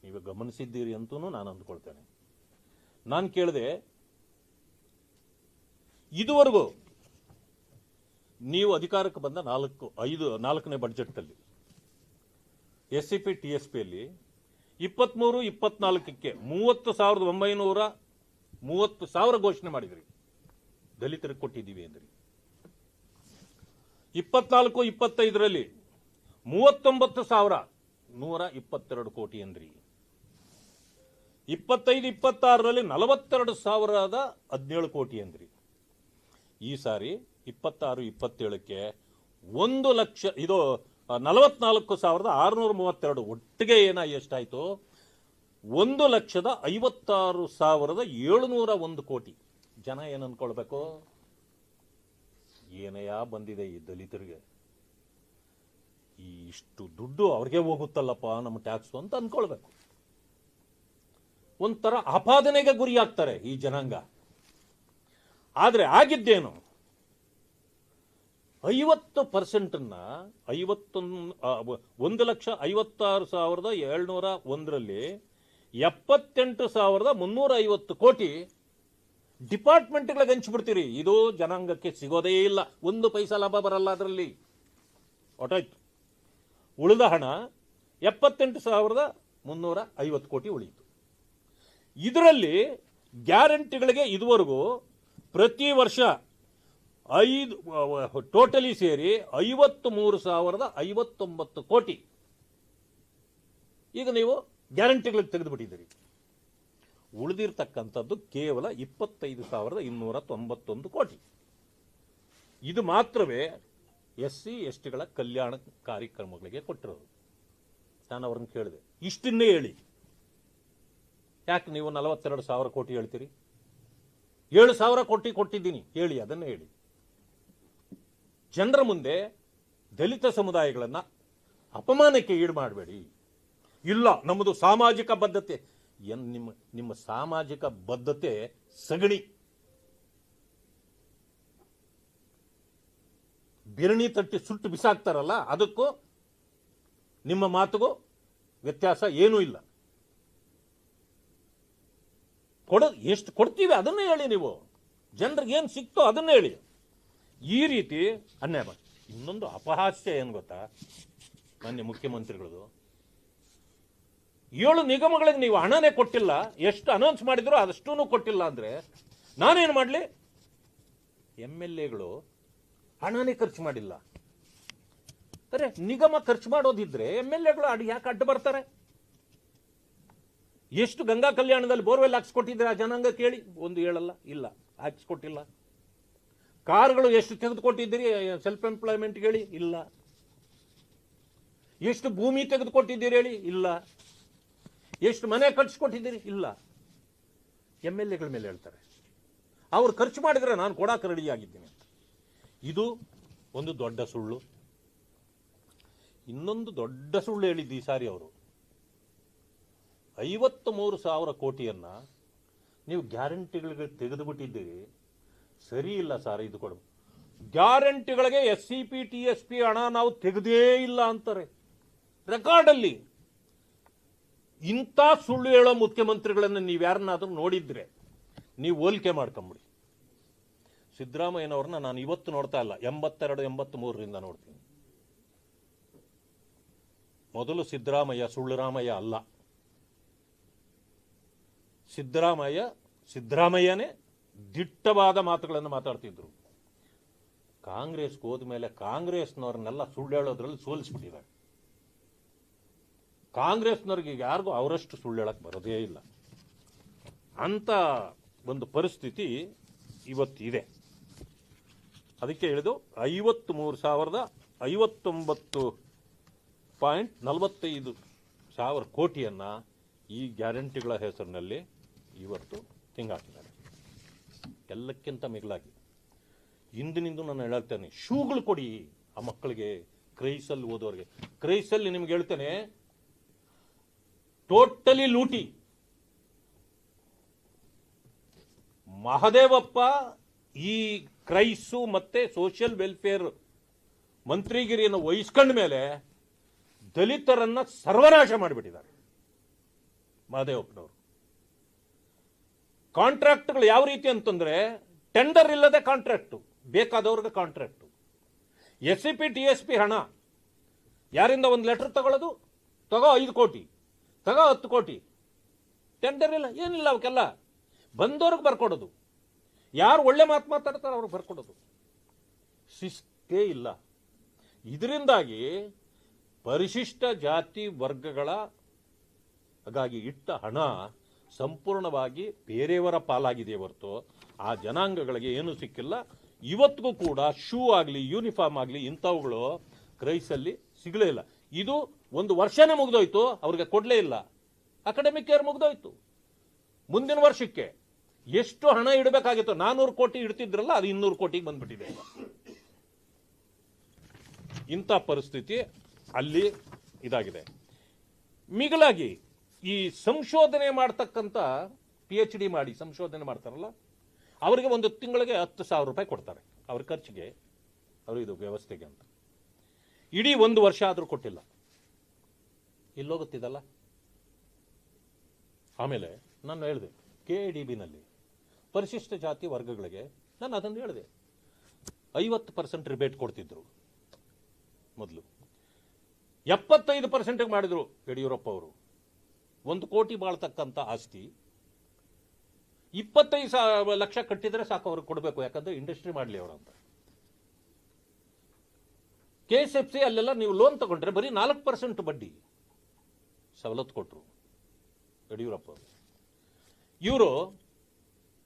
ನೀವು ಗಮನಿಸಿದ್ದೀರಿ ಅಂತೂ ನಾನು ಅಂದ್ಕೊಳ್ತೇನೆ. ನಾನು ಕೇಳಿದೆ, ಇದುವರೆಗೂ ನೀವು ಅಧಿಕಾರಕ್ಕೆ ಬಂದ 4ನೇ ಬಡ್ಜೆಟ್ನಲ್ಲಿ SCP TSPಯಲ್ಲಿ 23-24ಕ್ಕೆ 30,930 ಘೋಷಣೆ ಮಾಡಿದ್ರಿ. ದಲಿತರಿಗೆ ಕೊಟ್ಟಿದ್ದೀವಿ ಅಂದ್ರಿ. 24-25ರಲ್ಲಿ 39,122 ಕೋಟಿ ಅಂದ್ರಿ. 25-26ರಲ್ಲಿ 42,017 ಕೋಟಿ ಅಂದ್ರಿ. ಈ ಸಾರಿ 26-27ಕ್ಕೆ 44,632 ಒಟ್ಟಿಗೆ ಎಷ್ಟಾಯ್ತು? 1,56,701 ಕೋಟಿ. ಜನ ಏನು ಅನ್ಕೊಳ್ಬೇಕು? ಏನಯ್ಯ ಬಂದಿದೆ ಈ ದಲಿತರಿಗೆ, ಇಷ್ಟು ದುಡ್ಡು ಅವ್ರಿಗೆ ಹೋಗುತ್ತಲ್ಲಪ್ಪ ನಮ್ಮ ಟ್ಯಾಕ್ಸ್ ಅಂತ ಅನ್ಕೊಳ್ಬೇಕು. ಒಂಥರ ಆಪಾದನೆಗೆ ಗುರಿ ಆಗ್ತಾರೆ ಈ ಜನಾಂಗ. ಆದ್ರೆ ಆಗಿದ್ದೇನು? 50%ನ್ನ 1,56,701ರಲ್ಲಿ 78,350 ಕೋಟಿ ಡಿಪಾರ್ಟ್ಮೆಂಟ್ಗಳಿಗೆ ಹಂಚಿಬಿಡ್ತೀರಿ. ಇದು ಜನಾಂಗಕ್ಕೆ ಸಿಗೋದೇ ಇಲ್ಲ, 1 ಪೈಸಾ ಲಾಭ ಬರಲ್ಲ ಅದರಲ್ಲಿ. ಹೊಟ್ಟಾಯ್ತು. ಉಳಿದ ಹಣ 78,350 ಕೋಟಿ ಉಳಿಯಿತು. ಇದರಲ್ಲಿ ಗ್ಯಾರಂಟಿಗಳಿಗೆ ಇದುವರೆಗೂ ಪ್ರತಿ ವರ್ಷ ಟೋಟಲಿ ಸೇರಿ 53,059 ಕೋಟಿ ಈಗ ನೀವು ಗ್ಯಾರಂಟಿಗಳಿಗೆ ತೆಗೆದುಬಿಟ್ಟಿದ್ದೀರಿ. ಉಳಿದಿರ್ತಕ್ಕಂಥದ್ದು ಕೇವಲ 25,291 ಕೋಟಿ. ಇದು ಮಾತ್ರವೇ SC STಗಳ ಕಲ್ಯಾಣ ಕಾರ್ಯಕ್ರಮಗಳಿಗೆ ಕೊಟ್ಟಿರೋದು. ನಾನು ಅವ್ರನ್ನ ಕೇಳಿದೆ, ಇಷ್ಟನ್ನೇ ಹೇಳಿ, ಯಾಕೆ ನೀವು 42,000 ಕೋಟಿ ಹೇಳ್ತೀರಿ? 7,000 ಕೋಟಿ ಕೊಟ್ಟಿದ್ದೀನಿ ಹೇಳಿ, ಅದನ್ನೇ ಹೇಳಿ. ಜನರ ಮುಂದೆ ದಲಿತ ಸಮುದಾಯಗಳನ್ನು ಅಪಮಾನಕ್ಕೆ ಈಡು ಮಾಡಬೇಡಿ. ಇಲ್ಲ, ನಮ್ಮದು ಸಾಮಾಜಿಕ ಬದ್ಧತೆ. ನಿಮ್ಮ ಸಾಮಾಜಿಕ ಬದ್ಧತೆ ಸಗಣಿ. ಬಿರಣಿ ತಟ್ಟಿ ಸುಟ್ಟು ಬಿಸಾಕ್ತಾರಲ್ಲ, ಅದಕ್ಕೂ ನಿಮ್ಮ ಮಾತುಗೂ ವ್ಯತ್ಯಾಸ ಏನೂ ಇಲ್ಲ. ಎಷ್ಟು ಕೊಡ್ತೀವಿ ಅದನ್ನೇ ಹೇಳಿ. ನೀವು ಜನರಿಗೆ ಏನು ಸಿಕ್ತೋ ಅದನ್ನೇ ಹೇಳಿ. ಈ ರೀತಿ ಅನ್ಯಾಯ ಮಾಡಿ. ಇನ್ನೊಂದು ಅಪಹಾಸ್ಯ ಏನು ಗೊತ್ತಾ? ಮಾನ್ಯ ಮುಖ್ಯಮಂತ್ರಿಗಳದು 7 ನಿಗಮಗಳಿಗೆ ನೀವು ಹಣನೇ ಕೊಟ್ಟಿಲ್ಲ. ಎಷ್ಟು ಅನೌನ್ಸ್ ಮಾಡಿದ್ರು ಅದಷ್ಟೂ ಕೊಟ್ಟಿಲ್ಲ ಅಂದ್ರೆ ನಾನೇನು ಮಾಡಲಿ? MLAಗಳು ಹಣನೇ ಖರ್ಚು ಮಾಡಿಲ್ಲ. ಅರೆ, ನಿಗಮ ಖರ್ಚು ಮಾಡೋದಿದ್ರೆ MLAಗಳು ಯಾಕೆ ಅಡ್ಡ ಬರ್ತಾರೆ? ಎಷ್ಟು ಗಂಗಾ ಕಲ್ಯಾಣದಲ್ಲಿ ಬೋರ್ವೆಲ್ ಹಾಕ್ಸ್ಕೊಟ್ಟಿದ್ರೆ ಆ ಜನಾಂಗ ಕೇಳಿ? ಒಂದು ಹೇಳಲ್ಲ, ಇಲ್ಲ ಹಾಕ್ಸ್ಕೊಟ್ಟಿಲ್ಲ. ಕಾರ್ಗಳು ಎಷ್ಟು ತೆಗೆದುಕೊಟ್ಟಿದ್ದೀರಿ ಸೆಲ್ಫ್ ಎಂಪ್ಲಾಯ್ಮೆಂಟ್ ಹೇಳಿ? ಇಲ್ಲ. ಎಷ್ಟು ಭೂಮಿ ತೆಗೆದುಕೊಟ್ಟಿದ್ದೀರಿ ಹೇಳಿ? ಇಲ್ಲ. ಎಷ್ಟು ಮನೆ ಕಟ್ಸ್ಕೊಟ್ಟಿದ್ದೀರಿ? ಇಲ್ಲ. MLAಗಳ ಮೇಲೆ ಹೇಳ್ತಾರೆ, ಅವ್ರು ಖರ್ಚು ಮಾಡಿದರೆ ನಾನು ಕೊಡಕ್ಕೆ ರೆಡಿಯಾಗಿದ್ದೀನಿ ಅಂತ. ಇದು ಒಂದು ದೊಡ್ಡ ಸುಳ್ಳು. ಇನ್ನೊಂದು ದೊಡ್ಡ ಸುಳ್ಳು ಹೇಳಿದ್ದು ಈ ಸಾರಿ ಅವರು, 53,000 ಕೋಟಿಯನ್ನು ನೀವು ಗ್ಯಾರಂಟಿಗಳಿಗೆ ತೆಗೆದುಬಿಟ್ಟಿದ್ದೀರಿ. ಸರಿ ಇಲ್ಲ ಸರ್, ಇದು ಕೊಡು. ಗ್ಯಾರಂಟಿಗಳಿಗೆ SCP TSP ಹಣ ನಾವು ತೆಗೆದೇ ಇಲ್ಲ ಅಂತಾರೆ ರೆಕಾರ್ಡಲ್ಲಿ. ಇಂಥ ಸುಳ್ಳು ಹೇಳೋ ಮುಖ್ಯಮಂತ್ರಿಗಳನ್ನು ನೀವು ಯಾರನ್ನಾದ್ರೂ ನೋಡಿದ್ರೆ ನೀವು ಹೋಲಿಕೆ ಮಾಡ್ಕೊಂಬಿಡಿ. ಸಿದ್ದರಾಮಯ್ಯನವ್ರನ್ನ ನಾನು ಇವತ್ತು ನೋಡ್ತಾ ಇಲ್ಲ, 82, 83ರಿಂದ ನೋಡ್ತೀನಿ. ಮೊದಲು ಸಿದ್ದರಾಮಯ್ಯ ಸುಳ್ಳುರಾಮಯ್ಯ ಅಲ್ಲ. ಸಿದ್ದರಾಮಯ್ಯನೇ ದಿಟ್ಟವಾದ ಮಾತುಗಳನ್ನು ಮಾತಾಡ್ತಿದ್ರು. ಕಾಂಗ್ರೆಸ್ಗೆ ಹೋದ್ಮೇಲೆ ಕಾಂಗ್ರೆಸ್ನವ್ರನ್ನೆಲ್ಲ ಸುಳ್ಳು ಹೇಳೋದ್ರಲ್ಲಿ ಸೋಲಿಸ್ಬಿಟ್ಟಿದ್ದಾರೆ. ಕಾಂಗ್ರೆಸ್ನವ್ರಿಗೆ ಯಾರಿಗೂ ಅವರಷ್ಟು ಸುಳ್ಳು ಹೇಳಕ್ ಬರೋದೇ ಇಲ್ಲ. ಅಂತ ಒಂದು ಪರಿಸ್ಥಿತಿ ಇವತ್ತಿದೆ. ಅದಕ್ಕೆ ಹೇಳಿದು 53,059.45 ಕೋಟಿಯನ್ನು ಈ ಗ್ಯಾರಂಟಿಗಳ ಹೆಸರಿನಲ್ಲಿ ಇವತ್ತು ತಿಂಗಾಕಿದ್ದಾರೆ. ಎಲ್ಲಕ್ಕಿಂತ ಮಿಗಿಲಾಗಿ ಇಂದಿನಿಂದ ನಾನು ಹೇಳ್ತೇನೆ, ಶೂಗಳು ಕೊಡಿ ಆ ಮಕ್ಕಳಿಗೆ, ಕ್ರೈಸಲ್ಲಿ ಓದೋರಿಗೆ. ಕ್ರೈಸಲ್ಲಿ ನಿಮ್ಗೆ ಹೇಳ್ತೇನೆ, ಟೋಟಲಿ ಲೂಟಿ. ಮಹದೇವಪ್ಪ ಈ ಕ್ರೈಸು ಮತ್ತೆ ಸೋಷಿಯಲ್ ವೆಲ್ಫೇರ್ ಮಂತ್ರಿಗಿರಿಯನ್ನು ವಹಿಸ್ಕೊಂಡ ಮೇಲೆ ದಲಿತರನ್ನ ಸರ್ವನಾಶ ಮಾಡಿಬಿಟ್ಟಿದ್ದಾರೆ ಮಹದೇವಪ್ಪನವರು. ಕಾಂಟ್ರಾಕ್ಟ್ಗಳು ಯಾವ ರೀತಿ ಅಂತಂದ್ರೆ, ಟೆಂಡರ್ ಇಲ್ಲದೆ ಕಾಂಟ್ರಾಕ್ಟ್, ಬೇಕಾದವ್ರಿಗೆ ಕಾಂಟ್ರಾಕ್ಟ್. SCP TSP ಹಣ ಯಾರಿಂದ ಒಂದು ಲೆಟರ್ ತಗೊಳ್ಳೋದು, ತಗೋ 5 ಕೋಟಿ, ತಗೋ 10 ಕೋಟಿ, ಟೆಂಡರ್ ಇಲ್ಲ, ಏನಿಲ್ಲ, ಅವಕ್ಕೆಲ್ಲ ಬಂದವ್ರಿಗೆ ಬರ್ಕೊಡೋದು. ಯಾರು ಒಳ್ಳೆ ಮಾತು ಮಾತಾಡ್ತಾರೆ ಅವ್ರಿಗೆ ಬರ್ಕೊಡೋದು. ಶಿಸ್ತೇ ಇಲ್ಲ. ಇದರಿಂದಾಗಿ ಪರಿಶಿಷ್ಟ ಜಾತಿ ವರ್ಗಗಳ ಹಾಗಾಗಿ ಇಟ್ಟ ಹಣ ಸಂಪೂರ್ಣವಾಗಿ ಬೇರೆಯವರ ಪಾಲಾಗಿದೆ ಹೊರತು ಆ ಜನಾಂಗಗಳಿಗೆ ಏನು ಸಿಕ್ಕಿಲ್ಲ. ಇವತ್ತಿಗೂ ಕೂಡ ಶೂ ಆಗಲಿ ಯೂನಿಫಾರ್ಮ್ ಆಗಲಿ ಇಂಥವುಗಳು ಕ್ರೈಸಲ್ಲಿ ಸಿಗಲೇ ಇಲ್ಲ. ಇದು 1 ವರ್ಷನೇ ಮುಗಿದೋಯ್ತು, ಅವ್ರಿಗೆ ಕೊಡಲೇ ಇಲ್ಲ. ಅಕಾಡೆಮಿಕ್ ಇಯರ್ ಮುಗಿದೋಯ್ತು. ಮುಂದಿನ ವರ್ಷಕ್ಕೆ ಎಷ್ಟು ಹಣ ಇಡಬೇಕಾಗಿತ್ತು? 400 ಕೋಟಿ ಇಡ್ತಿದ್ರಲ್ಲ, ಅದು 200 ಕೋಟಿಗೆ ಬಂದ್ಬಿಟ್ಟಿದೆ. ಇಂಥ ಪರಿಸ್ಥಿತಿ ಅಲ್ಲಿ ಇದಾಗಿದೆ. ಮಿಗಿಲಾಗಿ ಈ ಸಂಶೋಧನೆ ಮಾಡ್ತಕ್ಕಂಥ PhD ಮಾಡಿ ಸಂಶೋಧನೆ ಮಾಡ್ತಾರಲ್ಲ, ಅವರಿಗೆ ಒಂದು ತಿಂಗಳಿಗೆ 10,000 ರೂಪಾಯಿ ಕೊಡ್ತಾರೆ ಅವ್ರ ಖರ್ಚಿಗೆ, ಅವರು ಇದು ವ್ಯವಸ್ಥೆಗೆ ಅಂತ. ಇಡೀ 1 ವರ್ಷ ಆದರೂ ಕೊಟ್ಟಿಲ್ಲ. ಇಲ್ಲೋಗುತ್ತಿದಲ್ಲ. ಆಮೇಲೆ ನಾನು ಹೇಳಿದೆ, KIDBನಲ್ಲಿ ಪರಿಶಿಷ್ಟ ಜಾತಿ ವರ್ಗಗಳಿಗೆ ನಾನು ಅದನ್ನು ಹೇಳಿದೆ, 50% ರಿಬೇಟ್ ಕೊಡ್ತಿದ್ರು ಮೊದಲು, 75% ಮಾಡಿದ್ರು ಯಡಿಯೂರಪ್ಪ ಅವರು. 1 ಕೋಟಿ ಬಾಳ್ತಕ್ಕಂಥ ಆಸ್ತಿ 25 ಲಕ್ಷ ಕಟ್ಟಿದ್ರೆ ಸಾಕು ಅವ್ರಿಗೆ ಕೊಡಬೇಕು, ಯಾಕಂದ್ರೆ ಇಂಡಸ್ಟ್ರಿ ಮಾಡಲಿ ಅವರು ಅಂತ. KSFC ಅಲ್ಲೆಲ್ಲ ನೀವು ಲೋನ್ ತಗೊಂಡ್ರೆ ಬರೀ 4% ಬಡ್ಡಿ ಸವಲತ್ತು ಕೊಟ್ಟರು ಯಡಿಯೂರಪ್ಪ ಅವರು. ಇವರು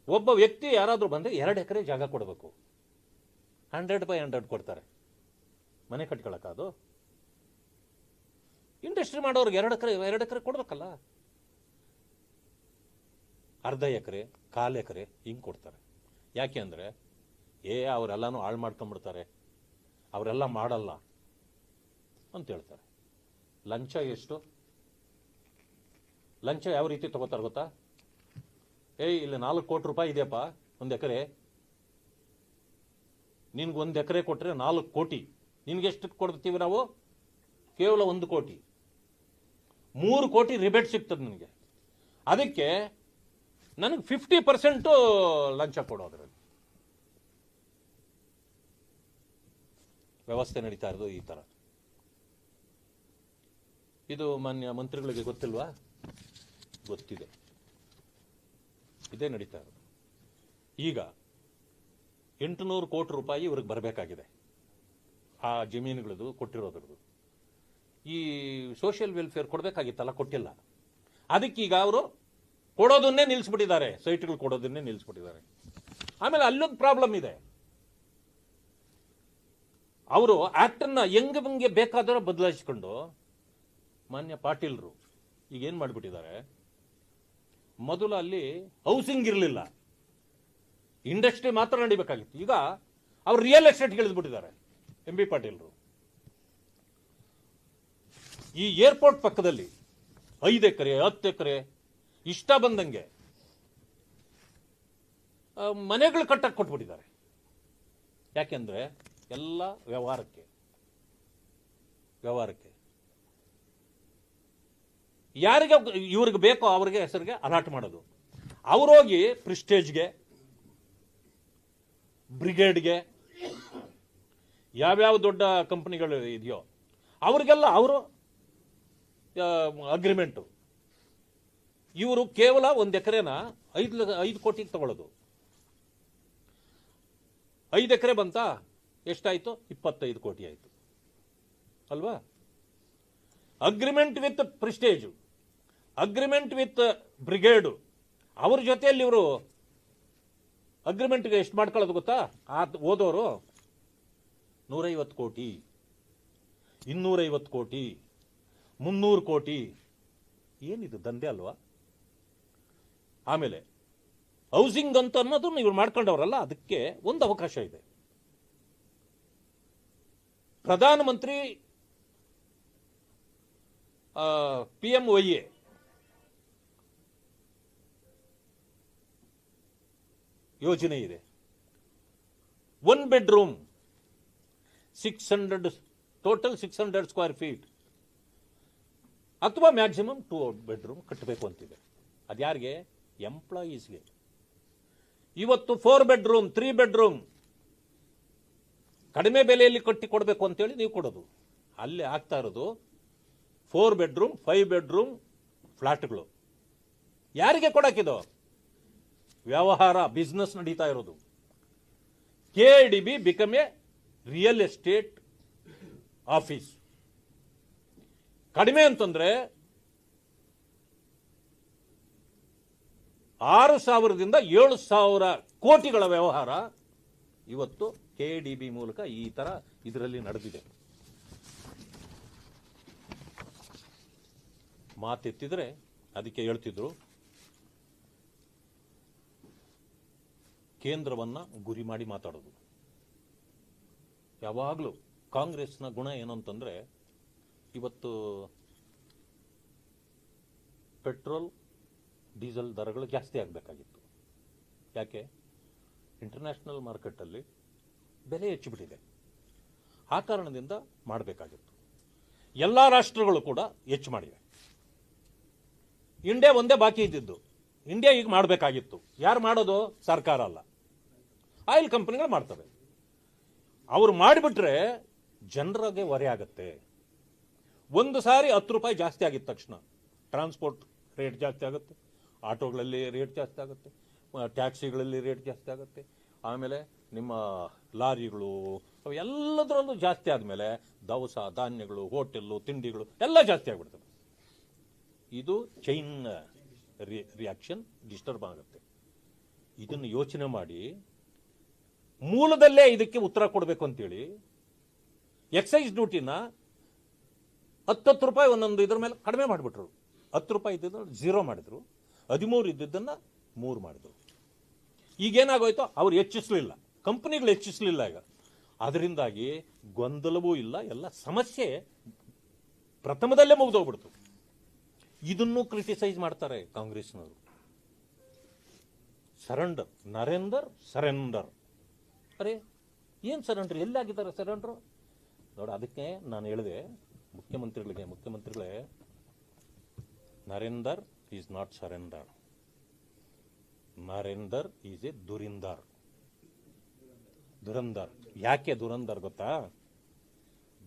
ಒಬ್ಬ ವ್ಯಕ್ತಿ ಯಾರಾದರೂ ಬಂದರೆ 2 ಎಕರೆ ಜಾಗ ಕೊಡಬೇಕು, 100/100 ಕೊಡ್ತಾರೆ. ಮನೆ ಕಟ್ಕೊಳಕ್ಕದು ಇಂಡಸ್ಟ್ರಿ ಮಾಡೋರ್ಗೆ 2 ಎಕರೆ ಕೊಡ್ಬೇಕಲ್ಲ. ಅರ್ಧ ಎಕರೆ, 1/4 ಎಕರೆ ಹಿಂಗೆ ಕೊಡ್ತಾರೆ. ಯಾಕೆ ಅಂದರೆ ಅವರೆಲ್ಲನೂ ಹಾಳು ಮಾಡ್ಕೊಂಡ್ಬಿಡ್ತಾರೆ, ಅವರೆಲ್ಲ ಮಾಡಲ್ಲ ಅಂತ ಹೇಳ್ತಾರೆ. ಲಂಚ ಎಷ್ಟು? ಲಂಚ ಯಾವ ರೀತಿ ತಗೋತಾರೆ ಗೊತ್ತಾ? ಇಲ್ಲಿ 4 ಕೋಟಿ ರೂಪಾಯಿ ಇದೆಯಪ್ಪ 1 ಎಕರೆ, ನಿನ್ಗೆ 1 ಎಕರೆ ಕೊಟ್ಟರೆ 4 ಕೋಟಿ, ನಿನ್ಗೆಷ್ಟು ಕೊಡ್ತೀವಿ ನಾವು? ಕೇವಲ 1 ಕೋಟಿ. 3 ಕೋಟಿ ರಿಬೇಟ್ ಸಿಗ್ತದೆ ನನಗೆ. ಅದಕ್ಕೆ ನನಗೆ 50% ಲಂಚ ಕೊಡೋದ್ರಲ್ಲಿ ವ್ಯವಸ್ಥೆ ನಡೀತಾ ಇರೋದು ಈ ಥರ. ಇದು ಮಾನ್ಯ ಮಂತ್ರಿಗಳಿಗೆ ಗೊತ್ತಿಲ್ವಾ? ಗೊತ್ತಿದೆ, ಇದೇ ನಡೀತಾ ಇರೋದು. ಈಗ 800 ಕೋಟಿ ರೂಪಾಯಿ ಇವ್ರಿಗೆ ಬರಬೇಕಾಗಿದೆ ಆ ಜಮೀನುಗಳದು ಕೊಟ್ಟಿರೋದ್ರದ್ದು. ಈ ಸೋಷಿಯಲ್ ವೆಲ್ಫೇರ್ ಕೊಡಬೇಕಾಗಿತ್ತಲ್ಲ, ಕೊಟ್ಟಿಲ್ಲ. ಅದಕ್ಕೀಗ ಅವರು ಕೊಡೋದನ್ನೇ ನಿಲ್ಲಿಸ್ಬಿಟ್ಟಿದ್ದಾರೆ, ಸೈಟ್ಗಳು ಕೊಡೋದನ್ನೇ ನಿಲ್ಲಿಸ್ಬಿಟ್ಟಿದ್ದಾರೆ. ಆಮೇಲೆ ಅಲ್ಲೊಂದು ಪ್ರಾಬ್ಲಮ್ ಇದೆ, ಅವರು ಆಕ್ಟನ್ನ ಹೆಂಗೆ ಬೇಕಾದರೂ ಬದಲಾಯಿಸ್ಕೊಂಡು ಮಾನ್ಯ ಪಾಟೀಲ್ರು ಈಗ ಏನು ಮಾಡಿಬಿಟ್ಟಿದ್ದಾರೆ, ಮೊದಲು ಅಲ್ಲಿ ಹೌಸಿಂಗ್ ಇರಲಿಲ್ಲ, ಇಂಡಸ್ಟ್ರಿ ಮಾತ್ರ ನಡಿಬೇಕಾಗಿತ್ತು. ಈಗ ಅವ್ರು ರಿಯಲ್ ಎಸ್ಟೇಟ್ ಇಳಿದ್ಬಿಟ್ಟಿದ್ದಾರೆ ಎಂ ಬಿ ಪಾಟೀಲ್ರು. ಈ ಏರ್ಪೋರ್ಟ್ ಪಕ್ಕದಲ್ಲಿ 5 ಎಕರೆ 10 ಎಕರೆ ಇಷ್ಟ ಬಂದಂಗೆ ಮನೆಗಳು ಕಟ್ಟಕ್ಕೆ ಕೊಟ್ಬಿಟ್ಟಿದ್ದಾರೆ. ಯಾಕೆಂದ್ರೆ ಎಲ್ಲ ವ್ಯವಹಾರಕ್ಕೆ ಯಾರಿಗೆ ಇವ್ರಿಗೆ ಬೇಕೋ ಅವ್ರಿಗೆ ಹೆಸರಿಗೆ ಅಲಾಟ್ ಮಾಡೋದು. ಅವ್ರೋಗಿ ಪ್ರಿಸ್ಟೇಜ್ಗೆ, ಬ್ರಿಗೇಡ್ಗೆ, ಯಾವ್ಯಾವ ದೊಡ್ಡ ಕಂಪನಿಗಳು ಇದೆಯೋ ಅವ್ರಿಗೆಲ್ಲ ಅವರು ಅಗ್ರಿಮೆಂಟು. ಇವರು ಕೇವಲ 1 ಎಕರೆನ 5 ಕೋಟಿಗೆ ತಗೊಳ್ಳೋದು. 5 ಎಕರೆ ಬಂತಾ, ಎಷ್ಟಾಯ್ತು? 25 ಕೋಟಿ ಆಯ್ತು ಅಲ್ವಾ? ಅಗ್ರಿಮೆಂಟ್ ವಿತ್ ಪ್ರಿಸ್ಟೇಜು, ಅಗ್ರಿಮೆಂಟ್ ವಿತ್ ಬ್ರಿಗೇಡು, ಅವ್ರ ಜೊತೆಯಲ್ಲಿ ಇವರು ಅಗ್ರಿಮೆಂಟ್ಗೆ ಎಷ್ಟು ಮಾಡ್ಕೊಳ್ಳೋದು ಗೊತ್ತಾ? ಓದೋರು 150 ಕೋಟಿ, 250 ಕೋಟಿ, 300 ಕೋಟಿ. ಏನಿದು ದಂಧೆ ಅಲ್ವಾ? ಆಮೇಲೆ ಹೌಸಿಂಗ್ ಅಂತ ಅನ್ನೋದು ಇವ್ರು ಮಾಡ್ಕೊಂಡವ್ರಲ್ಲ, ಅದಕ್ಕೆ ಒಂದು ಅವಕಾಶ ಇದೆ. ಪ್ರಧಾನಮಂತ್ರಿ PMYA ಯೋಜನೆ ಇದೆ. 1 ಬೆಡ್ರೂಮ್ 600, ಟೋಟಲ್ 600 ಸ್ಕ್ವೇರ್ ಫೀಟ್ ಅಥವಾ ಮ್ಯಾಕ್ಸಿಮಮ್ 2 ಬೆಡ್ರೂಮ್ ಕಟ್ಟಬೇಕು ಅಂತಿದೆ. ಅದ್ಯಾರಿಗೆ? ಎಂಪ್ಲಾಯೀಸ್ಗೆ. ಇವತ್ತು 4 ಬೆಡ್ರೂಮ್ 3 ಬೆಡ್ರೂಮ್ ಕಡಿಮೆ ಬೆಲೆಯಲ್ಲಿ ಕಟ್ಟಿ ಕೊಡಬೇಕು ಅಂತೇಳಿ ನೀವು ಕೊಡೋದು. ಅಲ್ಲಿ ಆಗ್ತಾ ಇರೋದು 4 ಬೆಡ್ರೂಮ್ 5 ಬೆಡ್ರೂಮ್ ಫ್ಲಾಟ್ಗಳು. ಯಾರಿಗೆ ಕೊಡಕ್ಕಿದು? ವ್ಯವಹಾರ, ಬಿಸ್ನೆಸ್ ನಡೀತಾ ಇರೋದು. KIDB become A real estate office. ಕಡಿಮೆ ಅಂತಂದ್ರೆ 6,000ದಿಂದ 7,000 ಕೋಟಿಗಳ ವ್ಯವಹಾರ ಇವತ್ತು KIDB ಮೂಲಕ ಈ ತರ ಇದರಲ್ಲಿ ನಡೆದಿದೆ. ಮಾತೆತ್ತಿದ್ರೆ ಅದಕ್ಕೆ ಹೇಳ್ತಿದ್ರು, ಕೇಂದ್ರವನ್ನ ಗುರಿ ಮಾಡಿ ಮಾತಾಡೋದು. ಯಾವಾಗಲೂ ಕಾಂಗ್ರೆಸ್ನ ಗುಣ ಏನು ಅಂತಂದ್ರೆ, ಇವತ್ತು ಪೆಟ್ರೋಲ್ ಡೀಸೆಲ್ ದರಗಳು ಜಾಸ್ತಿ ಆಗಬೇಕಾಗಿತ್ತು. ಯಾಕೆ? ಇಂಟರ್ನ್ಯಾಷನಲ್ ಮಾರ್ಕೆಟಲ್ಲಿ ಬೆಲೆ ಹೆಚ್ಚಿಬಿಟ್ಟಿದೆ. ಆ ಕಾರಣದಿಂದ ಮಾಡಬೇಕಾಗಿತ್ತು. ಎಲ್ಲ ರಾಷ್ಟ್ರಗಳು ಕೂಡ ಹೆಚ್ಚು ಮಾಡಿವೆ. ಇಂಡಿಯಾ ಒಂದೇ ಬಾಕಿ ಇದ್ದಿದ್ದು. ಇಂಡಿಯಾ ಈಗ ಮಾಡಬೇಕಾಗಿತ್ತು. ಯಾರು ಮಾಡೋದು? ಸರ್ಕಾರ ಅಲ್ಲ, ಆಯಿಲ್ ಕಂಪನಿಗಳು ಮಾಡ್ತವೆ. ಅವರು ಮಾಡಿಬಿಟ್ರೆ ಜನರಿಗೆ ಹೊರೆ ಆಗುತ್ತೆ. ಒಂದು ಸಾರಿ 10 ರೂಪಾಯಿ ಜಾಸ್ತಿ ಆಗಿದ ತಕ್ಷಣ ಟ್ರಾನ್ಸ್ಪೋರ್ಟ್ ರೇಟ್ ಜಾಸ್ತಿ ಆಗುತ್ತೆ, ಆಟೋಗಳಲ್ಲಿ ರೇಟ್ ಜಾಸ್ತಿ ಆಗುತ್ತೆ, ಟ್ಯಾಕ್ಸಿಗಳಲ್ಲಿ ರೇಟ್ ಜಾಸ್ತಿ ಆಗುತ್ತೆ, ಆಮೇಲೆ ನಿಮ್ಮ ಲಾರಿಗಳು ಅವು ಎಲ್ಲದರಲ್ಲೂ ಜಾಸ್ತಿ ಆದಮೇಲೆ ದವಸ ಧಾನ್ಯಗಳು, ಹೋಟೆಲ್ಲು, ತಿಂಡಿಗಳು ಎಲ್ಲ ಜಾಸ್ತಿ ಆಗಿಬಿಡ್ತದೆ. ಇದು ಚೈನ್ ರಿಯಾಕ್ಷನ್ ಡಿಸ್ಟರ್ಬ್ ಆಗುತ್ತೆ. ಇದನ್ನು ಯೋಚನೆ ಮಾಡಿ ಮೂಲದಲ್ಲೇ ಇದಕ್ಕೆ ಉತ್ತರ ಕೊಡಬೇಕು ಅಂತೇಳಿ ಎಕ್ಸೈಸ್ ಡ್ಯೂಟಿನ 10 ರೂಪಾಯಿ ಒಂದೊಂದು ಇದ್ರ ಮೇಲೆ ಕಡಿಮೆ ಮಾಡಿಬಿಟ್ರು. 10 ರೂಪಾಯಿ ಇದ್ದಿದ್ದನ್ನು 0 ಮಾಡಿದ್ರು, 13 ಇದ್ದಿದ್ದನ್ನು 3 ಮಾಡಿದ್ರು. ಈಗೇನಾಗೋಯ್ತು? ಅವ್ರು ಹೆಚ್ಚಿಸಲಿಲ್ಲ, ಕಂಪನಿಗಳು ಹೆಚ್ಚಿಸಲಿಲ್ಲ. ಈಗ ಅದರಿಂದಾಗಿ ಗೊಂದಲವೂ ಇಲ್ಲ, ಎಲ್ಲ ಸಮಸ್ಯೆ ಪ್ರಥಮದಲ್ಲೇ ಮುಗಿದೋಗ್ಬಿಡ್ತು. ಇದನ್ನು ಕ್ರಿಟಿಸೈಸ್ ಮಾಡ್ತಾರೆ ಕಾಂಗ್ರೆಸ್ನವರು. Surrender, Narender surrender. ಅರೆ ಏನು ಸರೆಂಡರ್? ಎಲ್ಲಾಗಿದ್ದಾರೆ ಸರೆಂಡರ್? ನೋಡ, ಅದಕ್ಕೆ ನಾನು ಹೇಳಿದೆ ಮುಖ್ಯಮಂತ್ರಿಗಳೇ, Narender is not surrender. Narender is a ದುರಿಂದರ್. ಯಾಕೆ ದುರಂದರ್ ಗೊತ್ತಾ?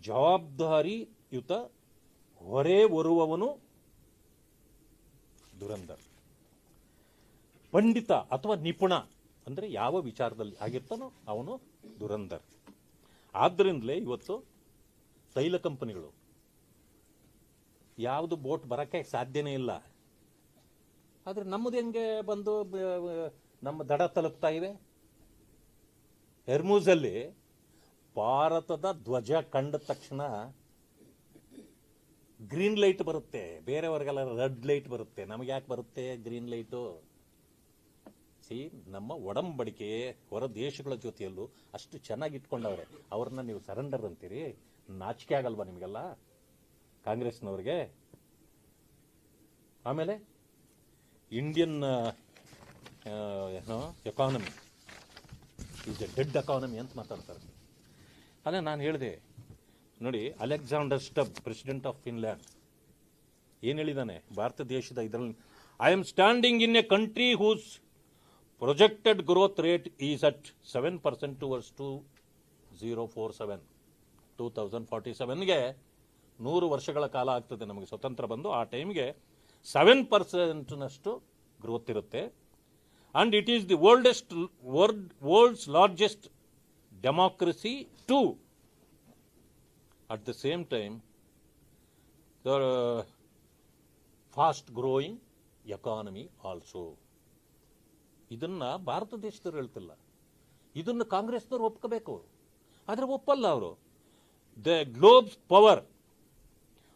ಜವಾಬ್ದಾರಿಯುತ ಹೊರೆ ಹೊರುವವನು ದುರಂದರ್. ಪಂಡಿತ ಅಥವಾ ನಿಪುಣ ಅಂದ್ರೆ ಯಾವ ವಿಚಾರದಲ್ಲಿ ಆಗಿರ್ತಾನೋ ಅವನು ದುರಂದರ್. ಆದ್ದರಿಂದಲೇ ಇವತ್ತು ತೈಲ ಕಂಪನಿಗಳು ಯಾವುದು ಬೋಟ್ ಬರಕ್ಕೆ ಸಾಧ್ಯನೇ ಇಲ್ಲ. ಆದ್ರೆ ನಮ್ಮದು ಹೆಂಗೆ ಬಂದು ನಮ್ಮ ದಡ ತಲುಪ್ತಾ ಇವೆ? ಹೆರ್ಮೂಜಲ್ಲಿ ಭಾರತದ ಧ್ವಜ ಕಂಡ ತಕ್ಷಣ ಗ್ರೀನ್ ಲೈಟ್ ಬರುತ್ತೆ, ಬೇರೆಯವ್ರಿಗೆಲ್ಲ ರೆಡ್ ಲೈಟ್ ಬರುತ್ತೆ, ನಮಗೆ ಯಾಕೆ ಬರುತ್ತೆ ಗ್ರೀನ್ ಲೈಟು? ನಮ್ಮ ಒಡಂಬಡಿಕೆ ಹೊರ ದೇಶಗಳ ಜೊತೆಯಲ್ಲೂ ಅಷ್ಟು ಚೆನ್ನಾಗಿ ಇಟ್ಕೊಂಡವ್ರೆ, ಅವ್ರನ್ನ ನೀವು ಸರೆಂಡರ್ ಅಂತೀರಿ? ನಾಚಿಕೆ ಆಗಲ್ವಾ ನಿಮಗೆಲ್ಲ ಕಾಂಗ್ರೆಸ್ನವ್ರಿಗೆ? ಆಮೇಲೆ Indian economy is a dead economy ಅಂತ ಮಾತಾಡ್ತಾರೆ. ಅದೇ ನಾನು ಹೇಳಿದೆ ನೋಡಿ, Alexander Stubb, president of Finland, ಏನು ಹೇಳಿದ್ದಾನೆ ಭಾರತ ದೇಶದ ಇದರಲ್ಲಿ, I am standing in a country whose projected growth rate is at 7% towards 2047. 2047ಗೆ 100 ವರ್ಷಗಳ ಕಾಲ ಆಗ್ತದೆ ನಮಗೆ ಸ್ವತಂತ್ರ ಬಂದು. ಆ ಟೈಮ್ಗೆ 7%ನಷ್ಟು ಗ್ರೋತ್ ಇರುತ್ತೆ. And it is the world's largest democracy to at the same time the fast growing economy also. ಇದನ್ನ ಭಾರತ ದೇಶದವ್ರು ಹೇಳ್ತಿಲ್ಲ, ಇದನ್ನು ಕಾಂಗ್ರೆಸ್ನವ್ರು ಒಪ್ಕೋಬೇಕು. ಆದರೆ ಒಪ್ಪಲ್ಲ ಅವರು. The globe's power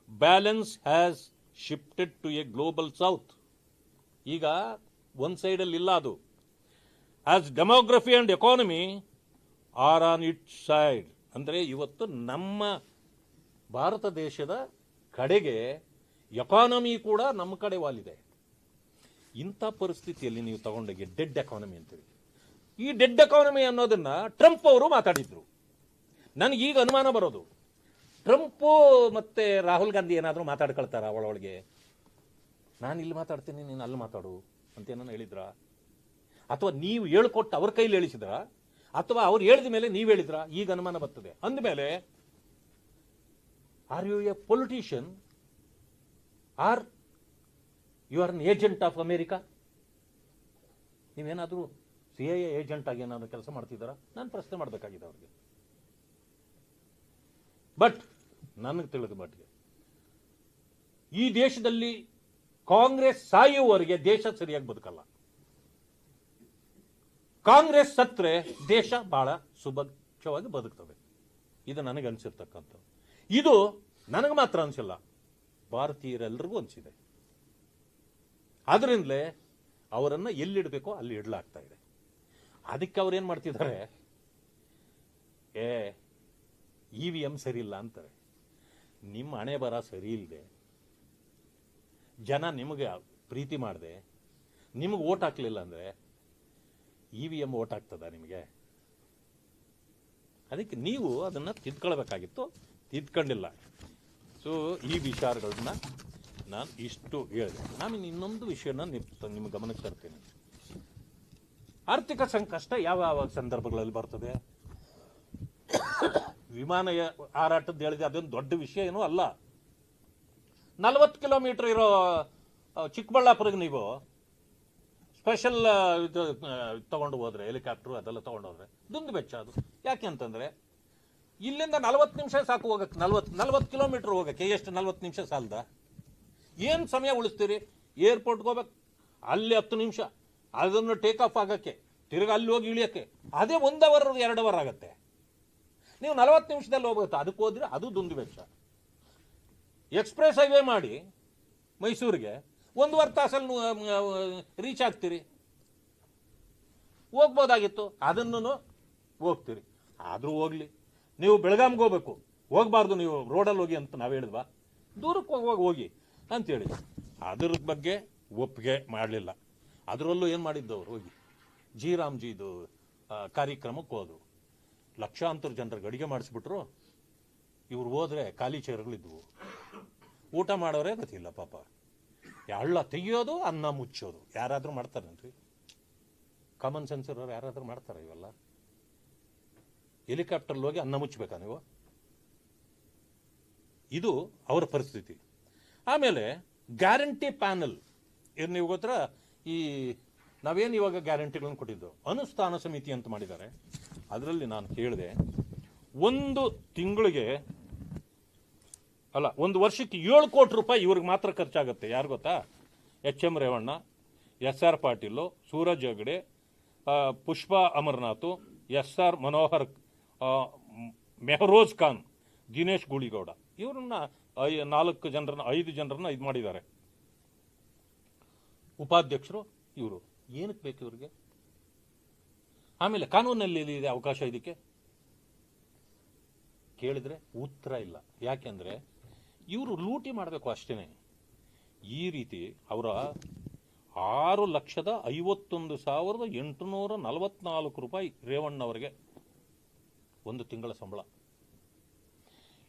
balance has shifted to a global south. ಈಗ ಒಂದು ಸೈಡಲ್ಲಿ ಇಲ್ಲ ಅದು. As demography and economy are on it side. ಅಂದರೆ ಇವತ್ತು ನಮ್ಮ ಭಾರತ ದೇಶದ ಕಡೆಗೆ ಎಕಾನಮಿ ಕೂಡ ನಮ್ಮ ಕಡೆ ವಾಲಿದೆ. ಇಂಥ ಪರಿಸ್ಥಿತಿಯಲ್ಲಿ ನೀವು ತಗೊಂಡೋಗಿ ಡೆಡ್ ಎಕಾನಮಿ ಅಂತೀವಿ. ಈ ಡೆಡ್ ಎಕಾನಮಿ ಅನ್ನೋದನ್ನ ಟ್ರಂಪ್ ಅವರು ಮಾತಾಡಿದ್ರು. ನನಗೀಗ ಅನುಮಾನ ಬರೋದು, ಟ್ರಂಪು ಮತ್ತೆ ರಾಹುಲ್ ಗಾಂಧಿ ಏನಾದರೂ ಮಾತಾಡ್ಕೊಳ್ತಾರ ಒಳೊಳಗೆ? ನಾನು ಇಲ್ಲಿ ಮಾತಾಡ್ತೀನಿ, ನೀನು ಅಲ್ಲಿ ಮಾತಾಡು ಅಂತ ಏನೋ ಹೇಳಿದ್ರ? ಅಥವಾ ನೀವು ಹೇಳ್ಕೊಟ್ಟು ಅವ್ರ ಕೈಲಿ ಹೇಳಿಸಿದ್ರ? ಅಥವಾ ಅವ್ರು ಹೇಳಿದ ಮೇಲೆ ನೀವು ಹೇಳಿದ್ರ? ಈಗ ಅನುಮಾನ ಬರ್ತದೆ. ಅಂದಮೇಲೆ are you a politician are you are an agent of America? ನೀವೇನಾದರೂ CIA ಏಜೆಂಟ್ ಆಗಿ ಏನಾದರೂ ಕೆಲಸ ಮಾಡ್ತಿದ್ದಾರಾ? ನಾನು ಪ್ರಶ್ನೆ ಮಾಡಬೇಕಾಗಿದೆ ಅವ್ರಿಗೆ. ಬಟ್ ನನಗೆ ತಿಳಿದ ಮಟ್ಟಿಗೆ ಈ ದೇಶದಲ್ಲಿ ಕಾಂಗ್ರೆಸ್ ಸಾಯುವವರೆಗೆ ದೇಶ ಸರಿಯಾಗಿ ಬದುಕಲ್ಲ. ಕಾಂಗ್ರೆಸ್ ಸತ್ರೆ ದೇಶ ಬಹಳ ಸುಭಕ್ಷವಾಗಿ ಬದುಕ್ತದೆ. ಇದು ನನಗೆ ಅನಿಸಿರ್ತಕ್ಕಂಥ, ಇದು ನನಗೆ ಮಾತ್ರ ಅನಿಸಿಲ್ಲ, ಭಾರತೀಯರೆಲ್ಲರಿಗೂ ಅನಿಸಿದೆ. ಆದ್ರಿಂದಲೇ ಅವರನ್ನು ಎಲ್ಲಿಡಬೇಕೋ ಅಲ್ಲಿ ಇಡಲಾಗ್ತಾ ಇದೆ. ಅದಕ್ಕೆ ಅವ್ರೇನು ಮಾಡ್ತಿದ್ದಾರೆ, EVM ಸರಿ ಇಲ್ಲ ಅಂತಾರೆ. ನಿಮ್ಮ ಹಣೆ ಬರ ಸರಿ ಇಲ್ಲದೆ, ಜನ ನಿಮಗೆ ಪ್ರೀತಿ ಮಾಡದೆ, ನಿಮಗೆ ಓಟ್ ಹಾಕ್ಲಿಲ್ಲ ಅಂದರೆ EVM ಓಟ್ ಆಗ್ತದ ನಿಮಗೆ? ಅದಕ್ಕೆ ನೀವು ಅದನ್ನು ತಿದ್ಕೊಳ್ಬೇಕಾಗಿತ್ತು, ತಿದ್ಕೊಂಡಿಲ್ಲ. ಸೊ ಈ ವಿಚಾರಗಳನ್ನ ನಾನು ಇಷ್ಟು ಹೇಳಿದೆ. ನಾನು ಇನ್ನೊಂದು ವಿಷಯನ ನಿಮ್ಮ ಗಮನಕ್ಕೆ ತರ್ತೇನೆ. ಆರ್ಥಿಕ ಸಂಕಷ್ಟ ಯಾವ ಯಾವ ಸಂದರ್ಭಗಳಲ್ಲಿ ಬರ್ತದೆ? ವಿಮಾನ ಹಾರಾಟದ್ದು ಹೇಳಿದೆ, ಅದೊಂದು ದೊಡ್ಡ ವಿಷಯ ಏನೂ ಅಲ್ಲ. 40 ಕಿಲೋಮೀಟರ್ ಇರೋ ಚಿಕ್ಕಬಳ್ಳಾಪುರಿಗೆ ನೀವು ಸ್ಪೆಷಲ್ ಇದು ತಗೊಂಡು ಹೋದ್ರೆ, ಹೆಲಿಕಾಪ್ಟರ್ ಅದೆಲ್ಲ ತಗೊಂಡು ಹೋದ್ರೆ ದುಂದು ಬೆಚ್ಚ ಅದು. ಯಾಕೆ ಅಂತಂದ್ರೆ ಇಲ್ಲಿಂದ 40 ನಿಮಿಷ ಸಾಕು ಹೋಗಕ್ಕೆ. 40 ಕಿಲೋಮೀಟರ್ ಹೋಗಕ್ಕೆ ಎಷ್ಟು 40 ನಿಮಿಷ ಸಾಲದ? ಏನು ಸಮಯ ಉಳಿಸ್ತೀರಿ? ಏರ್ಪೋರ್ಟ್ಗೆ ಹೋಗ್ಬೇಕು, ಅಲ್ಲಿ 10 ನಿಮಿಷ, ಅದನ್ನು ಟೇಕ್ ಆಫ್ ಆಗಕ್ಕೆ, ತಿರ್ಗಿ ಅಲ್ಲಿ ಹೋಗಿ ಇಳಿಯಕ್ಕೆ ಅದೇ 1 ಅವರ್ 2 ಅವರ್ ಆಗುತ್ತೆ. ನೀವು 40 ನಿಮಿಷದಲ್ಲಿ ಹೋಗುತ್ತೆ, ಅದಕ್ಕೆ ಹೋದ್ರೆ ಅದು ದುಂದು ವೆಚ್ಚ. ಎಕ್ಸ್ಪ್ರೆಸ್ ಹೈವೇ ಮಾಡಿ ಮೈಸೂರಿಗೆ 1.5 ತಾಸಲ್ಲಿ ರೀಚ್ ಆಗ್ತೀರಿ. ಹೋಗ್ಬೋದಾಗಿತ್ತು, ಅದನ್ನು ಹೋಗ್ತೀರಿ. ಆದರೂ ಹೋಗ್ಲಿ, ನೀವು ಬೆಳಗಾಂಗೆ ಹೋಗ್ಬೇಕು, ಹೋಗ್ಬಾರ್ದು ನೀವು ರೋಡಲ್ಲಿ ಹೋಗಿ ಅಂತ ನಾವು ಹೇಳಿದ್ವಾ? ದೂರಕ್ಕೆ ಹೋಗಿ ಅಂತೇಳಿ ಅದ್ರ ಬಗ್ಗೆ ಒಪ್ಪಿಗೆ ಮಾಡಲಿಲ್ಲ. ಅದರಲ್ಲೂ ಏನು ಮಾಡಿದ್ದವರು ಹೋಗಿ ಜಿ ರಾಮ್ಜಿದು ಕಾರ್ಯಕ್ರಮಕ್ಕೆ ಹೋದರು. ಲಕ್ಷಾಂತರ ಜನರಿಗೆ ಅಡುಗೆ ಮಾಡಿಸ್ಬಿಟ್ರು. ಇವ್ರು ಹೋದ್ರೆ ಖಾಲಿ ಚೇರ್ಗಳಿದ್ವು, ಊಟ ಮಾಡೋರೇ ಗೊತ್ತಿಲ್ಲ ಪಾಪ. ಹಳ್ಳ ತೆಗಿಯೋದು, ಅನ್ನ ಮುಚ್ಚೋದು ಯಾರಾದರೂ ಮಾಡ್ತಾರೇನ್ರಿ? ಕಾಮನ್ ಸೆನ್ಸ್ ಇರೋರು ಯಾರಾದರೂ ಮಾಡ್ತಾರೆ ಇವೆಲ್ಲ? ಹೆಲಿಕಾಪ್ಟರ್ಲ್ಲಿ ಹೋಗಿ ಅನ್ನ ಮುಚ್ಚಬೇಕಾ ನೀವು? ಇದು ಅವರ ಪರಿಸ್ಥಿತಿ. ಆಮೇಲೆ ಗ್ಯಾರಂಟಿ ಪ್ಯಾನಲ್, ನೀವು ಗೊತ್ತರ, ಈ ನಾವೇನು ಇವಾಗ ಗ್ಯಾರಂಟಿಗಳನ್ನು ಕೊಟ್ಟಿದ್ದು ಅನುಷ್ಠಾನ ಸಮಿತಿ ಅಂತ ಮಾಡಿದ್ದಾರೆ. ಅದರಲ್ಲಿ ನಾನು ಕೇಳಿದೆ, 1 ತಿಂಗಳಿಗೆ ಅಲ್ಲ 1 ವರ್ಷಕ್ಕೆ 7 ಕೋಟಿ ರೂಪಾಯಿ ಇವ್ರಿಗೆ ಮಾತ್ರ ಖರ್ಚಾಗುತ್ತೆ. ಯಾರು ಗೊತ್ತಾ? HM Revanna, SR Patil, Suraj Hegde, Pushpa Amarnath, SR Manohar, Mehroz Khan, Dinesh Gooligowda, ಇವ್ರನ್ನ 5 ಜನರನ್ನ ಇದು ಮಾಡಿದ್ದಾರೆ. ಉಪಾಧ್ಯಕ್ಷರು ಇವರು. ಏನಕ್ಕೆ ಬೇಕು ಇವ್ರಿಗೆ? ಆಮೇಲೆ ಕಾನೂನಲ್ಲಿ ಇದೆ ಅವಕಾಶ ಇದಕ್ಕೆ ಕೇಳಿದ್ರೆ ಉತ್ತರ ಇಲ್ಲ. ಯಾಕೆಂದ್ರೆ ಇವರು ಲೂಟಿ ಮಾಡಬೇಕು ಅಷ್ಟೇನೆ. ಈ ರೀತಿ ಅವರ 6,51,844 ರೂಪಾಯಿ ರೇವಣ್ಣವರಿಗೆ ಒಂದು ತಿಂಗಳ ಸಂಬಳ.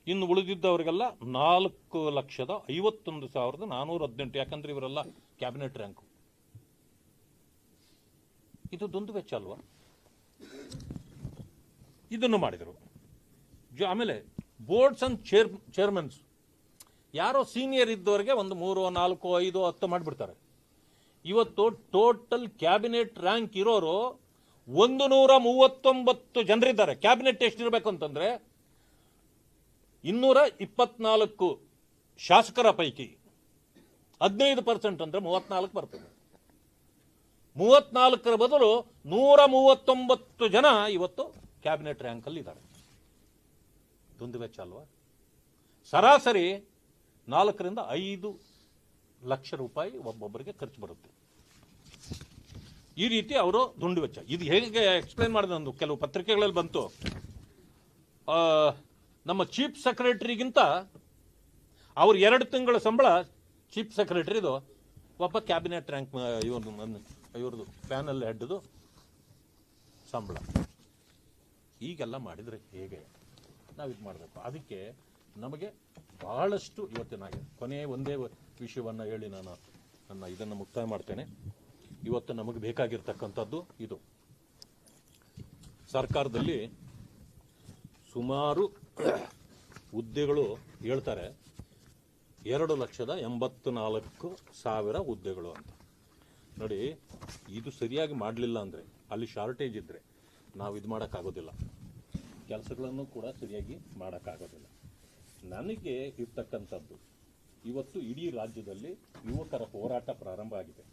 ಇನ್ನು ಉಳಿದಿದ್ದವರಿಗೆಲ್ಲ 4,51,418. ಯಾಕಂದ್ರೆ ಇವರೆಲ್ಲ ಕ್ಯಾಬಿನೆಟ್ ರ್ಯಾಂಕು. ಇದು ದುಂದು ವೆಚ್ಚ ಅಲ್ವಾ? ಇದನ್ನು ಮಾಡಿದರು. ಆಮೇಲೆ ಬೋರ್ಡ್ಸ್ ಅಂಡ್ ಚೇರ್ಮನ್ಸ್ ಯಾರೋ ಸೀನಿಯರ್ ಇದ್ದವರಿಗೆ ಒಂದು 3, 4, 5, 10 ಮಾಡಿಬಿಡ್ತಾರೆ. ಇವತ್ತು ಟೋಟಲ್ ಕ್ಯಾಬಿನೆಟ್ ರ್ಯಾಂಕ್ ಇರೋರು 139 ಜನರಿದ್ದಾರೆ. ಕ್ಯಾಬಿನೆಟ್ ಎಷ್ಟಿರಬೇಕು ಅಂತಂದ್ರೆ 224 ಶಾಸಕರ ಪೈಕಿ 15% ಅಂದ್ರೆ 34 ಬರ್ತದೆ. 34ರ ಬದಲು 139 ಜನ ಇವತ್ತು ಕ್ಯಾಬಿನೆಟ್ ರ್ಯಾಂಕ್ ಅಲ್ಲಿ ಇದ್ದಾರೆ. ದುಂದು ವೆಚ್ಚ ಅಲ್ವಾ? ಸರಾಸರಿ 4 ರಿಂದ 5 ಲಕ್ಷ ರೂಪಾಯಿ ಒಬ್ಬೊಬ್ಬರಿಗೆ ಖರ್ಚು ಬರುತ್ತೆ. ಈ ರೀತಿ ಅವರು ದುಂಡು ವೆಚ್ಚ. ಇದು ಹೇಗೆ ಎಕ್ಸ್ಪ್ಲೈನ್ ಮಾಡಿದೆ? ಒಂದು ಕೆಲವು ಪತ್ರಿಕೆಗಳಲ್ಲಿ ಬಂತು, ನಮ್ಮ ಚೀಫ್ ಸೆಕ್ರೆಟರಿಗಿಂತ ಅವ್ರ 2 ತಿಂಗಳ ಸಂಬಳ ಚೀಫ್ ಸೆಕ್ರೆಟರಿದು ಒಬ್ಬ ಕ್ಯಾಬಿನೆಟ್ ರ್ಯಾಂಕ್ ಇವ್ರದ್ದು ಪ್ಯಾನಲ್ ಹೆಡ್ದು ಸಂಬಳ. ಹೀಗೆಲ್ಲ ಮಾಡಿದರೆ ಹೇಗೆ? ನಾವು ಇದು ಮಾಡಬೇಕು. ಅದಕ್ಕೆ ನಮಗೆ ಬಹಳಷ್ಟು ಇವತ್ತಿನ ಕೊನೆಯ ಒಂದೇ ವಿಷಯವನ್ನು ಹೇಳಿ ನಾನು ನನ್ನ ಇದನ್ನು ಮುಕ್ತಾಯ ಮಾಡ್ತೇನೆ. ಇವತ್ತು ನಮಗೆ ಬೇಕಾಗಿರ್ತಕ್ಕಂಥದ್ದು ಇದು. ಸರ್ಕಾರದಲ್ಲಿ ಸುಮಾರು ಹುದ್ದೆಗಳು ಹೇಳ್ತಾರೆ 2,84,000 ಹುದ್ದೆಗಳು ಅಂತ. ನೋಡಿ, ಇದು ಸರಿಯಾಗಿ ಮಾಡಲಿಲ್ಲ ಅಂದರೆ, ಅಲ್ಲಿ ಶಾರ್ಟೇಜ್ ಇದ್ದರೆ ನಾವು ಇದು ಮಾಡೋಕ್ಕಾಗೋದಿಲ್ಲ. ಕೆಲಸಗಳನ್ನು ಕೂಡ ಸರಿಯಾಗಿ ಮಾಡೋಕ್ಕಾಗೋದಿಲ್ಲ. ನನಗೆ ಇರ್ತಕ್ಕಂಥದ್ದು ಇವತ್ತು ಇಡೀ ರಾಜ್ಯದಲ್ಲಿ ಯುವಕರ ಹೋರಾಟ ಪ್ರಾರಂಭ ಆಗಿದೆ.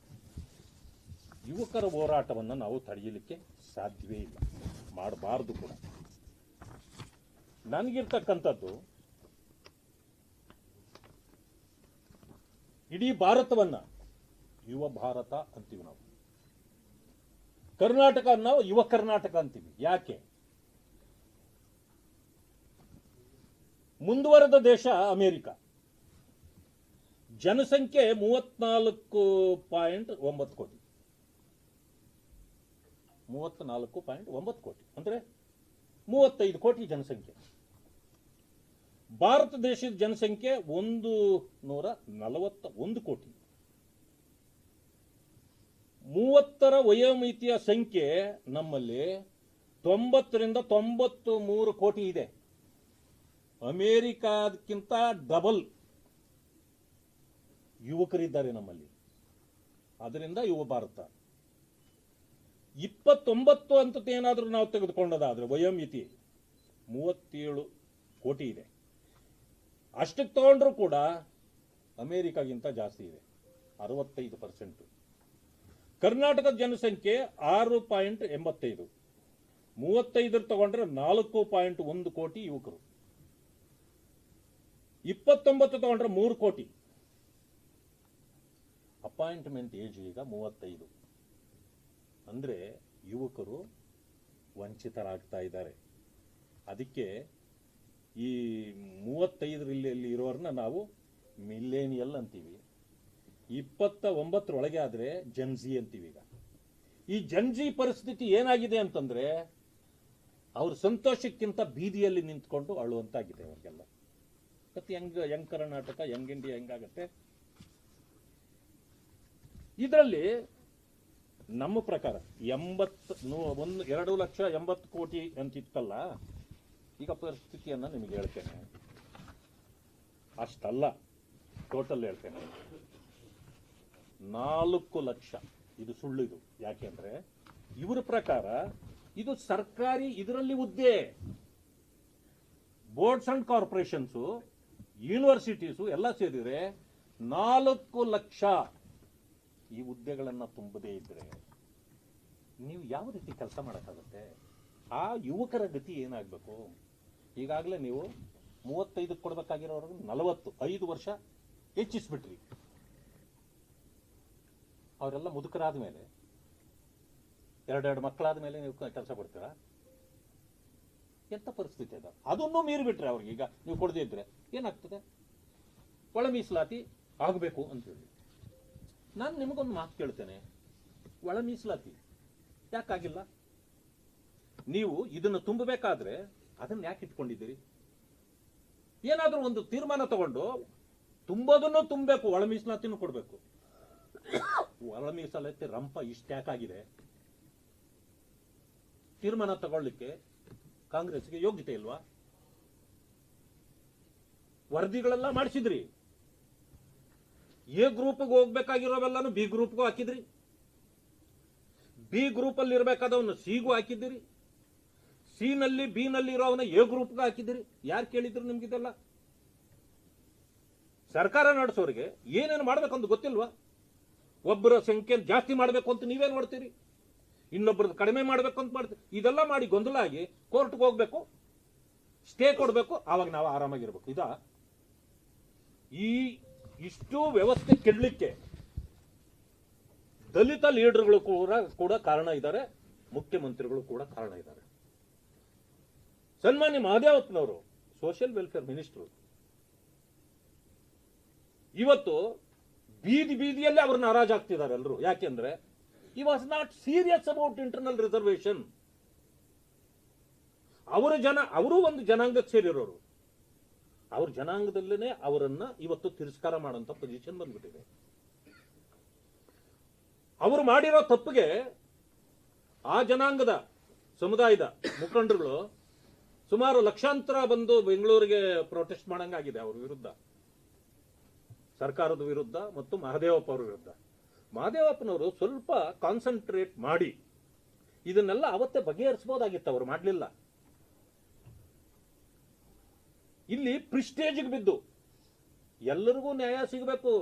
ಯುವಕರ ಹೋರಾಟವನ್ನು ನಾವು ತಡೆಯಲಿಕ್ಕೆ ಸಾಧ್ಯವೇ ಇಲ್ಲ, ಮಾಡಬಾರ್ದು ಕೂಡ. ನನಗಿರ್ತಕ್ಕಂಥದ್ದು ಇಡೀ ಭಾರತವನ್ನ ಯುವ ಭಾರತ ಅಂತೀವಿ ನಾವು. ಕರ್ನಾಟಕ ನಾವು ಯುವ ಕರ್ನಾಟಕ ಅಂತೀವಿ. ಯಾಕೆ? ಮುಂದುವರೆದ ದೇಶ ಅಮೆರಿಕ. ಜನಸಂಖ್ಯೆ 34.9 ಕೋಟಿ. 34.9 ಕೋಟಿ ಅಂದ್ರೆ 35 ಕೋಟಿ ಜನಸಂಖ್ಯೆ. ಭಾರತ ದೇಶದ ಜನಸಂಖ್ಯೆ 141 ಕೋಟಿ. 30ರ ವಯೋಮಿತಿಯ ಸಂಖ್ಯೆ ನಮ್ಮಲ್ಲಿ 90 ರಿಂದ 93 ಕೋಟಿ ಇದೆ. ಅಮೆರಿಕಕ್ಕಿಂತ ಡಬಲ್ ಯುವಕರಿದ್ದಾರೆ ನಮ್ಮಲ್ಲಿ. ಅದರಿಂದ ಯುವ ಭಾರತ. 29 ಅಂತ ಏನಾದರೂ ನಾವು ತೆಗೆದುಕೊಂಡದಾದ್ರೆ ವಯೋಮಿತಿ 37 ಕೋಟಿ ಇದೆ. ಅಷ್ಟಕ್ಕೆ ತಗೊಂಡ್ರು ಕೂಡ ಅಮೆರಿಕಾಗಿಂತ ಜಾಸ್ತಿ ಇದೆ, 65%. ಕರ್ನಾಟಕದ ಜನಸಂಖ್ಯೆ 6.85. 35 ತಗೊಂಡ್ರೆ 4.1 ಕೋಟಿ ಯುವಕರು. 29 ತಗೊಂಡ್ರೆ 3 ಕೋಟಿ. ಅಪಾಯಿಂಟ್ಮೆಂಟ್ ಏಜ್ ಈಗ 35. ಅಂದ್ರೆ ಯುವಕರು ವಂಚಿತರಾಗ್ತಾ ಇದ್ದಾರೆ. ಅದಕ್ಕೆ ಈ 35ರಲ್ಲಿ ಇರೋರನ್ನ ನಾವು ಮಿಲ್ಲೇನಿಯಲ್ ಅಂತೀವಿ. 29ರೊಳಗೆ ಆದ್ರೆ ಜನ್ಜಿ ಅಂತೀವಿ. ಈಗ ಈ ಜನ್ಜಿ ಪರಿಸ್ಥಿತಿ ಏನಾಗಿದೆ ಅಂತಂದ್ರೆ ಅವ್ರ ಸಂತೋಷಕ್ಕಿಂತ ಬೀದಿಯಲ್ಲಿ ನಿಂತ್ಕೊಂಡು ಅಳುವಂತಾಗಿದೆ ಅವ್ರಿಗೆಲ್ಲ. ಮತ್ತೆ ಯಂಗ್ ಕರ್ನಾಟಕ, ಯಂಗ್ ಇಂಡಿಯಾ ಹೆಂಗಾಗತ್ತೆ? ಇದರಲ್ಲಿ ನಮ್ಮ ಪ್ರಕಾರ 2,80,000 ಕೋಟಿ ಅಂತಿತ್ತಲ್ಲ, ಈಗ ಪರಿಸ್ಥಿತಿಯನ್ನ ನಿಮಗೆ ಹೇಳ್ತೇನೆ. ಅಷ್ಟಲ್ಲ, ಟೋಟಲ್ ಹೇಳ್ತೇನೆ. 4 ಲಕ್ಷ. ಇದು ಸುಳ್ಳಿದು. ಯಾಕೆಂದ್ರೆ ಇವರ ಪ್ರಕಾರ ಇದು ಸರ್ಕಾರಿ ಇದರಲ್ಲಿ ಹುದ್ದೆ. ಬೋರ್ಡ್ಸ್ ಅಂಡ್ ಕಾರ್ಪೊರೇಷನ್ಸು, ಯೂನಿವರ್ಸಿಟೀಸು ಎಲ್ಲ ಸೇರಿದ್ರೆ 4 ಲಕ್ಷ. ಈ ಹುದ್ದೆಗಳನ್ನ ತುಂಬದೇ ಇದ್ರೆ ನೀವು ಯಾವ ರೀತಿ ಕೆಲಸ ಮಾಡೋಕ್ಕಾಗುತ್ತೆ? ಆ ಯುವಕರ ಗತಿ ಏನಾಗಬೇಕು? ಈಗಾಗಲೇ ನೀವು 35 ಕೊಡ್ಬೇಕಾಗಿರೋರ್ಗೆ 45 ವರ್ಷ ಹೆಚ್ಚಿಸ್ಬಿಟ್ರಿ. ಅವರೆಲ್ಲ ಮುದುಕರಾದ ಮೇಲೆ, ಎರಡೆರಡು ಮಕ್ಕಳಾದ ಮೇಲೆ ನೀವು ಕೆಲಸ ಕೊಡ್ತೀರಾ? ಎಂತ ಪರಿಸ್ಥಿತಿ ಅದ? ಅದನ್ನು ಮೀರಿಬಿಟ್ರೆ ಅವ್ರಿಗೆ ಈಗ ನೀವು ಕೊಡದೇ ಇದ್ರೆ ಏನಾಗ್ತದೆ? ಒಳ ಮೀಸಲಾತಿ ಆಗಬೇಕು ಅಂತೇಳಿ ನಾನು ನಿಮಗೊಂದು ಮಾತು ಕೇಳ್ತೇನೆ. ಒಳ ಮೀಸಲಾತಿ ಯಾಕಾಗಿಲ್ಲ? ನೀವು ಇದನ್ನು ತುಂಬಬೇಕಾದ್ರೆ ಅದನ್ನ ಯಾಕೆ ಇಟ್ಕೊಂಡಿದ್ದೀರಿ? ಏನಾದ್ರೂ ಒಂದು ತೀರ್ಮಾನ ತಗೊಂಡು ತುಂಬೋದನ್ನು ತುಂಬಬೇಕು, ಒಳ ಮೀಸಲಾತಿನೂ ಕೊಡಬೇಕು. ಒಳ ಮೀಸಲಾತಿ ರಂಪ ಇಷ್ಟ್ಯಾಕಾಗಿದೆ? ತೀರ್ಮಾನ ತಗೊಳ್ಳಿಕ್ಕೆ ಕಾಂಗ್ರೆಸ್ಗೆ ಯೋಗ್ಯತೆ ಇಲ್ವಾ? ವರದಿಗಳೆಲ್ಲ ಮಾಡಿಸಿದ್ರಿ. ಎ ಗ್ರೂಪ್ಗೆ ಹೋಗ್ಬೇಕಾಗಿರೋವೆಲ್ಲಾನು ಬಿ ಗ್ರೂಪ್ಗೂ ಹಾಕಿದ್ರಿ. ಬಿ ಗ್ರೂಪ್ ಅಲ್ಲಿ ಇರಬೇಕಾದವನ್ನ ಸಿಗೂ ಹಾಕಿದ್ದೀರಿ. ಸಿ ನಲ್ಲಿ ಬಿ ನಲ್ಲಿ ಇರೋವನ್ನ ಎ ಗ್ರೂಪ್ಗೆ ಹಾಕಿದ್ದೀರಿ. ಯಾರು ಕೇಳಿದ್ರು ನಿಮ್ಗಿದೆಲ್ಲ? ಸರ್ಕಾರ ನಡೆಸೋರಿಗೆ ಏನೇನು ಮಾಡ್ಬೇಕಂತ ಗೊತ್ತಿಲ್ವಾ? ಒಬ್ಬರ ಸಂಖ್ಯೆ ಜಾಸ್ತಿ ಮಾಡಬೇಕು ಅಂತ ನೀವೇ ನೋಡ್ತೀರಿ, ಇನ್ನೊಬ್ಬರದ್ದು ಕಡಿಮೆ ಮಾಡಬೇಕು ಅಂತ ಮಾಡ್ತೀರಿ. ಇದೆಲ್ಲ ಮಾಡಿ ಗೊಂದಲ ಆಗಿ ಕೋರ್ಟ್ಗೆ ಹೋಗ್ಬೇಕು, ಸ್ಟೇ ಕೊಡಬೇಕು, ಆವಾಗ ನಾವು ಆರಾಮಾಗಿರ್ಬೇಕು. ಇಷ್ಟು ವ್ಯವಸ್ಥೆ ಕೆಡಲಿಕ್ಕೆ ದಲಿತ ಲೀಡರ್ಗಳು ಕೂಡ ಕಾರಣ ಇದ್ದಾರೆ, ಮುಖ್ಯಮಂತ್ರಿಗಳು ಕೂಡ ಕಾರಣ ಇದ್ದಾರೆ. ಸನ್ಮಾನ್ಯ ಮಹದೇವಪ್ಪನವರು ಸೋಷಿಯಲ್ ವೆಲ್ಫೇರ್ ಮಿನಿಸ್ಟರ್, ಇವತ್ತು ಬೀದಿಯಲ್ಲೇ ಅವ್ರನ್ನ ಹರಾಜಾಗ್ತಿದ್ದಾರೆ ಎಲ್ಲರೂ. ಯಾಕೆಂದ್ರೆ he was not serious about internal reservation. ಅವರು ಒಂದು ಜನಾಂಗಕ್ಕೆ ಸೇರಿರೋರು. ಅವ್ರ ಜನಾಂಗದಲ್ಲೇನೆ ಅವರನ್ನ ಇವತ್ತು ತಿರಸ್ಕಾರ ಮಾಡುವಂತ ಪೊಸಿಷನ್ ಬಂದ್ಬಿಟ್ಟಿದೆ. ಅವರು ಮಾಡಿರೋ ತಪ್ಪಿಗೆ ಆ ಜನಾಂಗದ ಸಮುದಾಯದ ಮುಖಂಡರುಗಳು ಸುಮಾರು ಲಕ್ಷಾಂತರ ಬಂದು ಬೆಂಗಳೂರಿಗೆ ಪ್ರೊಟೆಸ್ಟ್ ಮಾಡಂಗಾಗಿದೆ ಅವ್ರ ವಿರುದ್ಧ, ಸರ್ಕಾರದ ವಿರುದ್ಧ ಮತ್ತು ಮಹದೇವಪ್ಪ ಅವರ ವಿರುದ್ಧ. ಮಹದೇವಪ್ಪನವರು ಸ್ವಲ್ಪ ಕಾನ್ಸಂಟ್ರೇಟ್ ಮಾಡಿ ಇದನ್ನೆಲ್ಲ ಅವತ್ತೇ ಬಗೆಹರಿಸಬಹುದಾಗಿತ್ತು, ಅವರು ಮಾಡಲಿಲ್ಲ. ಇಲ್ಲಿ ಪ್ರಿಸ್ಟೇಜ್ಗೆ ಬಿದ್ದು ಎಲ್ಲರಿಗೂ ನ್ಯಾಯ ಸಿಗಬೇಕು.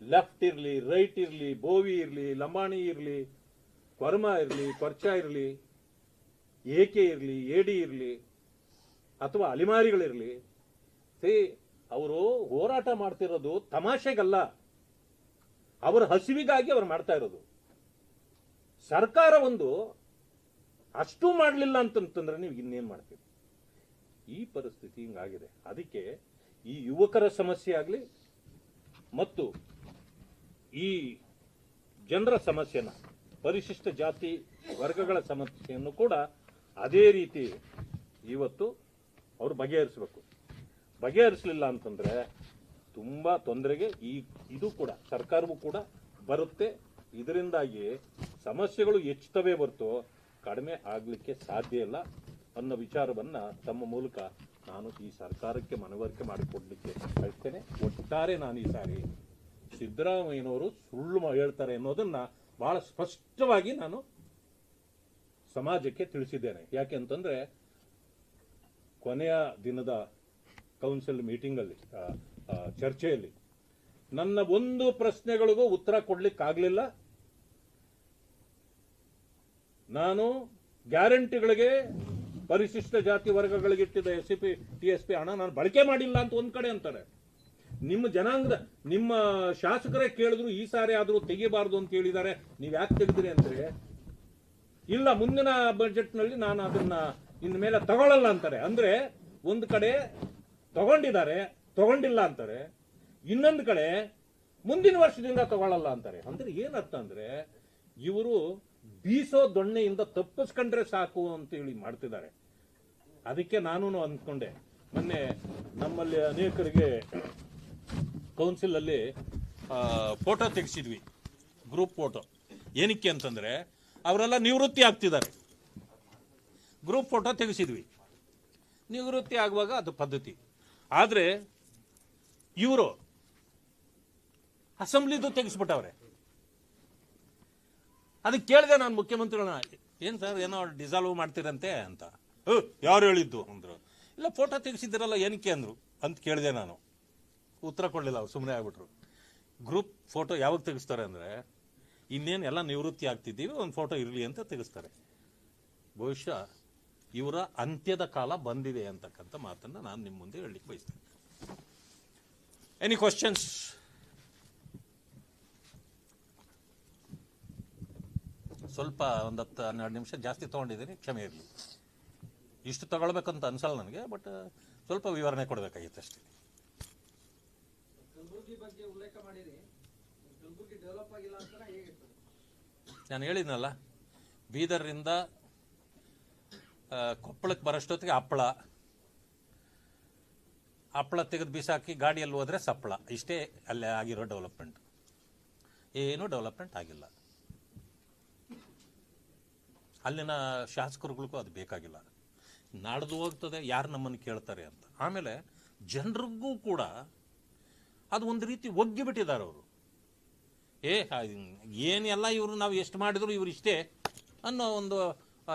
ಲೆಫ್ಟ್ ಇರ್ಲಿ, ರೈಟ್ ಇರ್ಲಿ, ಬೋವಿ ಇರ್ಲಿ, ಲಂಬಾಣಿ ಇರ್ಲಿ, ಕೊರ್ಮ ಇರ್ಲಿ, ಕೊರ್ಚ ಇರ್ಲಿ, ಏಕೆ ಇರ್ಲಿ, ಏಡಿ ಇರ್ಲಿ, ಅಥವಾ ಅಲಿಮಾರಿಗಳಿರ್ಲಿ, ಅವರು ಹೋರಾಟ ಮಾಡ್ತಿರೋದು ತಮಾಷೆಗಲ್ಲ, ಅವರ ಹಸಿವಿಗಾಗಿ ಅವರು ಮಾಡ್ತಾ ಇರೋದು. ಸರ್ಕಾರ ಒಂದು ಅಷ್ಟು ಮಾಡಲಿಲ್ಲ ಅಂತಂತಂದ್ರೆ ನೀವು ಇನ್ನೇನ್ ಮಾಡ್ತೀರಿ? ಈ ಪರಿಸ್ಥಿತಿ ಹಿಂಗಾಗಿದೆ. ಅದಕ್ಕೆ ಈ ಯುವಕರ ಸಮಸ್ಯೆ ಆಗಲಿ ಮತ್ತು ಈ ಜನರ ಸಮಸ್ಯೆನ, ಪರಿಶಿಷ್ಟ ಜಾತಿ ವರ್ಗಗಳ ಸಮಸ್ಯೆಯನ್ನು ಕೂಡ ಅದೇ ರೀತಿ ಇವತ್ತು ಅವರು ಬಗೆಹರಿಸಬೇಕು. ಬಗೆಹರಿಸಲಿಲ್ಲ ಅಂತಂದ್ರೆ ತುಂಬಾ ತೊಂದರೆಗೆ ಇದು ಕೂಡ ಸರ್ಕಾರವೂ ಕೂಡ ಬರುತ್ತೆ. ಇದರಿಂದಾಗಿ ಸಮಸ್ಯೆಗಳು ಹೆಚ್ಚುತ್ತವೆ ಹೊರತು ಕಡಿಮೆ ಆಗ್ಲಿಕ್ಕೆ ಸಾಧ್ಯ ಇಲ್ಲ ಅನ್ನೋ ವಿಚಾರವನ್ನ ತಮ್ಮ ಮೂಲಕ ನಾನು ಈ ಸರ್ಕಾರಕ್ಕೆ ಮನವರಿಕೆ ಮಾಡಿಕೊಡ್ಲಿಕ್ಕೆ ಬಯಸ್ತೇನೆ. ಒಟ್ಟಾರೆ ನಾನು ಈ ಸಾರಿ ಸಿದ್ದರಾಮಯ್ಯನವರು ಸುಳ್ಳು ಹೇಳ್ತಾರೆ ಅನ್ನೋದನ್ನ ಬಹಳ ಸ್ಪಷ್ಟವಾಗಿ ನಾನು ಸಮಾಜಕ್ಕೆ ತಿಳಿಸಿದ್ದೇನೆ. ಯಾಕೆ ಅಂತಂದ್ರೆ ಕೊನೆಯ ದಿನದ ಕೌನ್ಸಿಲ್ ಮೀಟಿಂಗ್ ಅಲ್ಲಿ, ಚರ್ಚೆಯಲ್ಲಿ ನನ್ನ ಒಂದು ಪ್ರಶ್ನೆಗಳಿಗೂ ಉತ್ತರ ಕೊಡ್ಲಿಕ್ಕಾಗಲಿಲ್ಲ. ನಾನು ಗ್ಯಾರಂಟಿಗಳಿಗೆ ಪರಿಶಿಷ್ಟ ಜಾತಿ ವರ್ಗಗಳಿಗೆ ಇಟ್ಟಿದ್ದ SCP TSP ಹಣ ನಾನು ಬಳಕೆ ಮಾಡಿಲ್ಲ ಅಂತ ಒಂದ್ ಕಡೆ ಅಂತಾರೆ. ನಿಮ್ಮ ಜನಾಂಗದ ನಿಮ್ಮ ಶಾಸಕರೇ ಕೇಳಿದ್ರು ಈ ಸಾರಿ ಆದ್ರೂ ತೆಗಿಬಾರ್ದು ಅಂತ ಹೇಳಿದ್ದಾರೆ, ನೀವ್ ಯಾಕೆ ತೆಗೆದ್ರಿ ಅಂದ್ರೆ ಇಲ್ಲ ಮುಂದಿನ ಬಜೆಟ್ ನಲ್ಲಿ ನಾನು ಅದನ್ನ ಇನ್ ಮೇಲೆ ತಗೊಳ್ಳಲ್ಲ ಅಂತಾರೆ. ಅಂದ್ರೆ ಒಂದು ಕಡೆ ತಗೊಂಡಿದ್ದಾರೆ, ತಗೊಂಡಿಲ್ಲ ಅಂತಾರೆ, ಇನ್ನೊಂದು ಕಡೆ ಮುಂದಿನ ವರ್ಷದಿಂದ ತಗೊಳ್ಳಲ್ಲ ಅಂತಾರೆ. ಅಂದ್ರೆ ಏನರ್ಥ ಅಂದ್ರೆ ಇವರು ಬೀಸೋ ದೊಣ್ಣೆಯಿಂದ ತಪ್ಪಿಸ್ಕೊಂಡ್ರೆ ಸಾಕು ಅಂತ ಹೇಳಿ ಮಾಡ್ತಿದ್ದಾರೆ. ಅದಕ್ಕೆ ನಾನು ಅಂದ್ಕೊಂಡೆ, ಮೊನ್ನೆ ನಮ್ಮಲ್ಲಿ ಅನೇಕರಿಗೆ ಕೌನ್ಸಿಲ್ ಅಲ್ಲಿ ಫೋಟೋ ತೆಗೆಸಿದ್ವಿ, ಗ್ರೂಪ್ ಫೋಟೋ. ಏನಕ್ಕೆ ಅಂತಂದ್ರೆ ಅವರೆಲ್ಲ ನಿವೃತ್ತಿ ಆಗ್ತಿದ್ದಾರೆ, ಗ್ರೂಪ್ ಫೋಟೋ ತೆಗೆಸಿದ್ವಿ. ನಿವೃತ್ತಿ ಆಗುವಾಗ ಅದು ಪದ್ಧತಿ. ಆದ್ರೆ ಇವರು ಅಸೆಂಬ್ಲಿದು ತೆಗೆಸ್ಬಿಟ್ಟವ್ರೆ. ಅದಕ್ಕೆ ಕೇಳಿದೆ ನಾನು ಮುಖ್ಯಮಂತ್ರಿಗಳನ್ನ, ಏನ್ ಸರ್ ಏನೋ ಡಿಸಾಲ್ವ್ ಮಾಡ್ತೀರಂತೆ ಅಂತ. ಯಾರು ಹೇಳಿದ್ದು ಅಂದ್ರು. ಇಲ್ಲ ಫೋಟೋ ತೆಗೆಸಿದ್ದೀರಲ್ಲ ಏನಕ್ಕೆ ಅಂದ್ರು ಅಂತ ಕೇಳಿದೆ ನಾನು. ಉತ್ತರ ಕೊಡಲಿಲ್ಲ, ಅವ್ರು ಸುಮ್ಮನೆ ಆಗ್ಬಿಟ್ರು. ಗ್ರೂಪ್ ಫೋಟೋ ಯಾವಾಗ ತೆಗೆಸ್ತಾರೆ ಅಂದ್ರೆ ಇನ್ನೇನು ಎಲ್ಲ ನಿವೃತ್ತಿ ಆಗ್ತಿದ್ದೀವಿ, ಒಂದು ಫೋಟೋ ಇರಲಿ ಅಂತ ತೆಗೆಸ್ತಾರೆ. ಬಹುಶಃ ಇವರ ಅಂತ್ಯದ ಕಾಲ ಬಂದಿದೆ ಅಂತಕ್ಕಂಥ ಮಾತನ್ನು ನಾನು ನಿಮ್ಮ ಮುಂದೆ ಹೇಳಲಿಕ್ಕೆ ಬಯಸ್ತೇನೆ. Any questions? ಸ್ವಲ್ಪ ಒಂದು 10-12 ನಿಮಿಷ ಜಾಸ್ತಿ ತೊಗೊಂಡಿದ್ದೀನಿ, ಕ್ಷಮೆ ಇರಲಿ. ಇಷ್ಟು ತಗೊಳ್ಬೇಕಂತ ಅನ್ಸಲ್ಲ ನನಗೆ, ಬಟ್ ಸ್ವಲ್ಪ ವಿವರಣೆ ಕೊಡಬೇಕಾಗಿತ್ತು ಅಷ್ಟೇ. ನಾನು ಹೇಳಿದ್ನಲ್ಲ, ಬೀದರ್ರಿಂದ ಕೊಪ್ಪಳಕ್ಕೆ ಬರೋಷ್ಟೊತ್ತಿಗೆ ಹಪ್ಪಳ ತೆಗೆದು ಬಿಸಾಕಿ ಗಾಡಿಯಲ್ಲಿ ಹೋದ್ರೆ ಸಪ್ಪಳ. ಇಷ್ಟೇ ಅಲ್ಲೇ ಆಗಿರೋ ಡೆವಲಪ್ಮೆಂಟ್. ಏನೂ ಡೆವಲಪ್ಮೆಂಟ್ ಆಗಿಲ್ಲ. ಅಲ್ಲಿನ ಶಾಸಕರುಗಳಿಗೂ ಅದು ಬೇಕಾಗಿಲ್ಲ. ನಾಡ್ದು ಹೋಗ್ತದೆ, ಯಾರು ನಮ್ಮನ್ನು ಕೇಳ್ತಾರೆ ಅಂತ. ಆಮೇಲೆ ಜನರಿಗೂ ಕೂಡ ಅದು ಒಂದು ರೀತಿ ಒಗ್ಗಿಬಿಟ್ಟಿದ್ದಾರೆ ಅವರು. ಏನೆಲ್ಲ ಇವರು ನಾವು ಎಷ್ಟು ಮಾಡಿದ್ರು ಇವರು ಇಷ್ಟೇ ಅನ್ನೋ ಒಂದು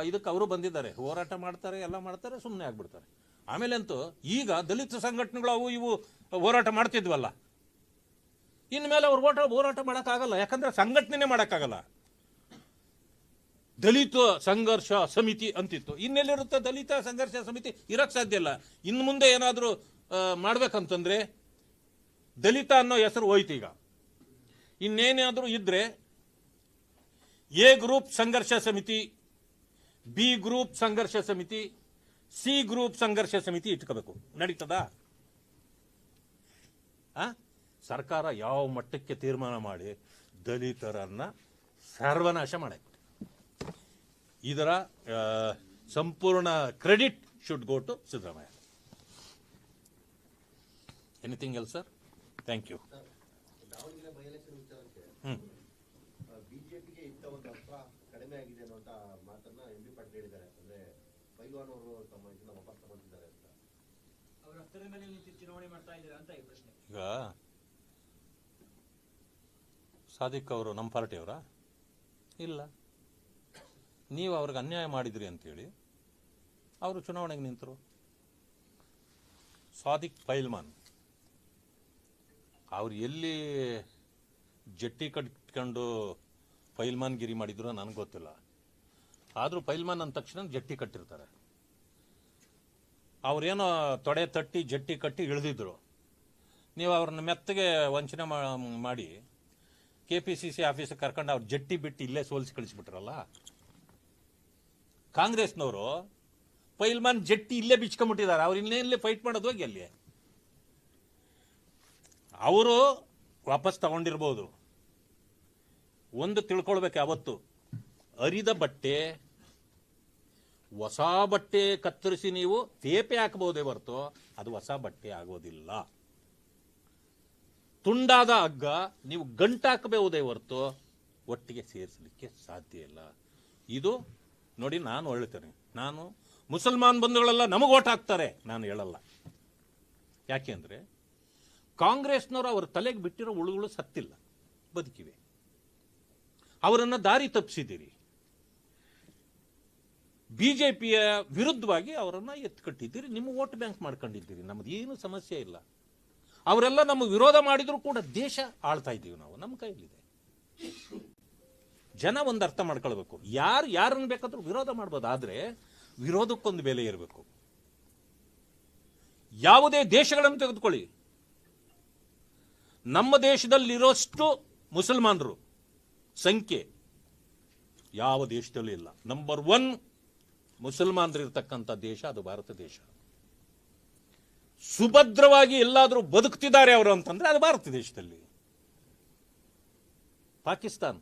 ಇದಕ್ಕೆ ಅವರು ಬಂದಿದ್ದಾರೆ. ಹೋರಾಟ ಮಾಡ್ತಾರೆ, ಎಲ್ಲ ಮಾಡ್ತಾರೆ, ಸುಮ್ಮನೆ ಆಗ್ಬಿಡ್ತಾರೆ. ಆಮೇಲೆ ಅಂತೂ ಈಗ ದಲಿತ ಸಂಘಟನೆಗಳು ಅವು ಇವು ಹೋರಾಟ ಮಾಡ್ತಿದ್ವಲ್ಲ, ಇನ್ಮೇಲೆ ಅವ್ರು ಹೋರಾಟ ಮಾಡೋಕ್ಕಾಗಲ್ಲ. ಯಾಕಂದ್ರೆ ಸಂಘಟನೆ ಮಾಡೋಕ್ಕಾಗಲ್ಲ. ದಲಿತ ಸಂಘರ್ಷ ಸಮಿತಿ ಅಂತಿತ್ತು, ಇನ್ನೆಲ್ಲಿರುತ್ತೆ ದಲಿತ ಸಂಘರ್ಷ ಸಮಿತಿ? ಇರಕ್ಕೆ ಸಾಧ್ಯ ಇಲ್ಲ. ಇನ್ನು ಮುಂದೆ ಏನಾದರೂ ಮಾಡ್ಬೇಕಂತಂದ್ರೆ ದಲಿತ ಅನ್ನೋ ಹೆಸರು ಹೋಯ್ತು. ಈಗ ಇನ್ನೇನಾದರೂ ಇದ್ರೆ ಎ ಗ್ರೂಪ್ ಸಂಘರ್ಷ ಸಮಿತಿ, ಬಿ ಗ್ರೂಪ್ ಸಂಘರ್ಷ ಸಮಿತಿ, ಸಿ ಗ್ರೂಪ್ ಸಂಘರ್ಷ ಸಮಿತಿ ಇಟ್ಕೋಬೇಕು. ನಡೀತದಾ? ಸರ್ಕಾರ ಯಾವ ಮಟ್ಟಕ್ಕೆ ತೀರ್ಮಾನ ಮಾಡಿ ದಲಿತರನ್ನ ಸರ್ವನಾಶ ಮಾಡಕ್ಕೆ, ಇದರ ಸಂಪೂರ್ಣ credit should go to Siddaramaiah. Anything else sir? Thank you. ಬಿಜೆಪಿಗೆ ಇದ್ದ ಒಂದು ಅಸ್ತ್ರ ಕಡಿಮೆ ಆಗಿದೆ ಅನ್ನುವಂತ ಮಾತನ್ನ ಎಂ.ಬಿ. ಪಾಟೀಲ್ ಹೇಳಿದ್ದಾರೆ. ಅಂದ್ರೆ ಪೈಲ್ವಾನ್ ಅವರು ತಮ್ಮ ಇದನ್ನ ವಾಪಸ್ ತಗೊಂಡಿದ್ದಾರೆ ಅಂತ. ಅವರ ಅಸ್ತ್ರದ ಮೇಲೆ ನಿಂತು ಚುನಾವಣೆ ಮಾಡ್ತಾ ಇದ್ದಾರೆ ಅಂತ ಈ ಪ್ರಶ್ನೆ. ಈಗ ಸಾದಿಕ್ ಅವರು ನಮ್ಮ ಪಾರ್ಟಿಯವರ ಇಲ್ಲ, ನೀವು ಅವ್ರಿಗೆ ಅನ್ಯಾಯ ಮಾಡಿದ್ರಿ ಅಂತೇಳಿ ಅವರು ಚುನಾವಣೆಗೆ ನಿಂತರು. ಸಾದಿಕ್ ಪೈಲ್ವಾನ್ ಅವ್ರು ಎಲ್ಲಿ ಜಟ್ಟಿ ಕಟ್ಕೊಂಡು ಪೈಲ್ವಾನ್ಗಿರಿ ಮಾಡಿದ್ರು ನನಗೆ ಗೊತ್ತಿಲ್ಲ. ಆದರೂ ಪೈಲ್ವಾನ್ ಅಂದ ತಕ್ಷಣ ಜಟ್ಟಿ ಕಟ್ಟಿರ್ತಾರೆ. ಅವ್ರೇನೋ ತೊಡೆ ತಟ್ಟಿ ಜಟ್ಟಿ ಕಟ್ಟಿ ಇಳಿದಿದ್ರು. ನೀವು ಅವ್ರನ್ನ ಮೆತ್ತಗೆ ವಂಚನೆ ಮಾಡಿ KPCC ಆಫೀಸಿಗೆ ಕರ್ಕೊಂಡು ಅವ್ರು ಜಟ್ಟಿ ಬಿಟ್ಟು ಇಲ್ಲೇ ಸೋಲಿಸಿ ಕಳಿಸ್ಬಿಟ್ರಲ್ಲ. ಕಾಂಗ್ರೆಸ್ನವರು ಪೈಲ್ವಾನ್ ಜಟ್ಟಿ ಇಲ್ಲೇ ಬಿಚ್ಕೊಂಡ್ಬಿಟ್ಟಿದ್ದಾರೆ. ಅವ್ರು ಇನ್ನೇನಲ್ಲೇ ಫೈಟ್ ಮಾಡೋದು ಹೋಗಿ ಅಲ್ಲಿ. ಅವರು ವಾಪಸ್ ತಗೊಂಡಿರ್ಬೋದು. ಒಂದು ತಿಳ್ಕೊಳ್ಬೇಕು, ಯಾವತ್ತು ಅರಿದ ಬಟ್ಟೆ ಹೊಸ ಬಟ್ಟೆ ಕತ್ತರಿಸಿ ನೀವು ತೇಪೆ ಹಾಕಬಹುದೇ ಹೊರತು ಅದು ಹೊಸ ಬಟ್ಟೆ ಆಗೋದಿಲ್ಲ. ತುಂಡಾದ ಹಗ್ಗ ನೀವು ಗಂಟಾಕಬಹುದೇ ಹೊರತು ಒಟ್ಟಿಗೆ ಸೇರಿಸಲಿಕ್ಕೆ ಸಾಧ್ಯ ಇಲ್ಲ. ಇದು ನೋಡಿ, ನಾನು ಹೇಳ್ತೇನೆ, ನಾನು ಮುಸಲ್ಮಾನ್ ಬಂಧುಗಳೆಲ್ಲ ನಮಗೆ ಓಟ್ ಹಾಕ್ತಾರೆ ನಾನು ಹೇಳಲ್ಲ. ಯಾಕೆಂದ್ರೆ ಕಾಂಗ್ರೆಸ್ನವರು ಅವರ ತಲೆಗೆ ಬಿಟ್ಟಿರೋ ಹುಳುಗಳು ಸತ್ತಿಲ್ಲ, ಬದುಕಿವೆ. ಅವರನ್ನ ದಾರಿ ತಪ್ಪಿಸಿದ್ದೀರಿ. ಬಿಜೆಪಿಯ ವಿರುದ್ಧವಾಗಿ ಅವರನ್ನ ಎತ್ಕಟ್ಟಿದ್ದೀರಿ, ನಿಮ್ಮ ವೋಟ್ ಬ್ಯಾಂಕ್ ಮಾಡ್ಕೊಂಡಿದ್ದೀರಿ. ನಮ್ದು ಏನು ಸಮಸ್ಯೆ ಇಲ್ಲ. ಅವರೆಲ್ಲ ನಮ್ಮ ವಿರೋಧ ಮಾಡಿದ್ರು ಕೂಡ ದೇಶ ಆಳ್ತಾ ಇದ್ದೀವಿ ನಾವು, ನಮ್ಮ ಕೈಲಿದೆ. ಜನ ಒಂದು ಅರ್ಥ ಮಾಡ್ಕೊಳ್ಬೇಕು, ಯಾರನ್ನ ಬೇಕಾದ್ರೂ ವಿರೋಧ ಮಾಡ್ಬೋದು, ಆದ್ರೆ ವಿರೋಧಕ್ಕೊಂದು ಬೆಲೆ ಇರಬೇಕು. ಯಾವುದೇ ದೇಶಗಳನ್ನು ತೆಗೆದುಕೊಳ್ಳಿ, ನಮ್ಮ ದೇಶದಲ್ಲಿರೋಷ್ಟು ಮುಸಲ್ಮಾನರು ಸಂಖ್ಯೆ ಯಾವ ದೇಶದಲ್ಲೂ ಇಲ್ಲ. ನಂಬರ್ 1 ಮುಸಲ್ಮಾನರು ಇರ್ತಕ್ಕಂಥ ದೇಶ ಅದು ಭಾರತ ದೇಶ. ಸುಭದ್ರವಾಗಿ ಎಲ್ಲಾದರೂ ಬದುಕ್ತಿದ್ದಾರೆ ಅವರು ಅಂತಂದ್ರೆ ಅದು ಭಾರತ ದೇಶದಲ್ಲಿ. ಪಾಕಿಸ್ತಾನ್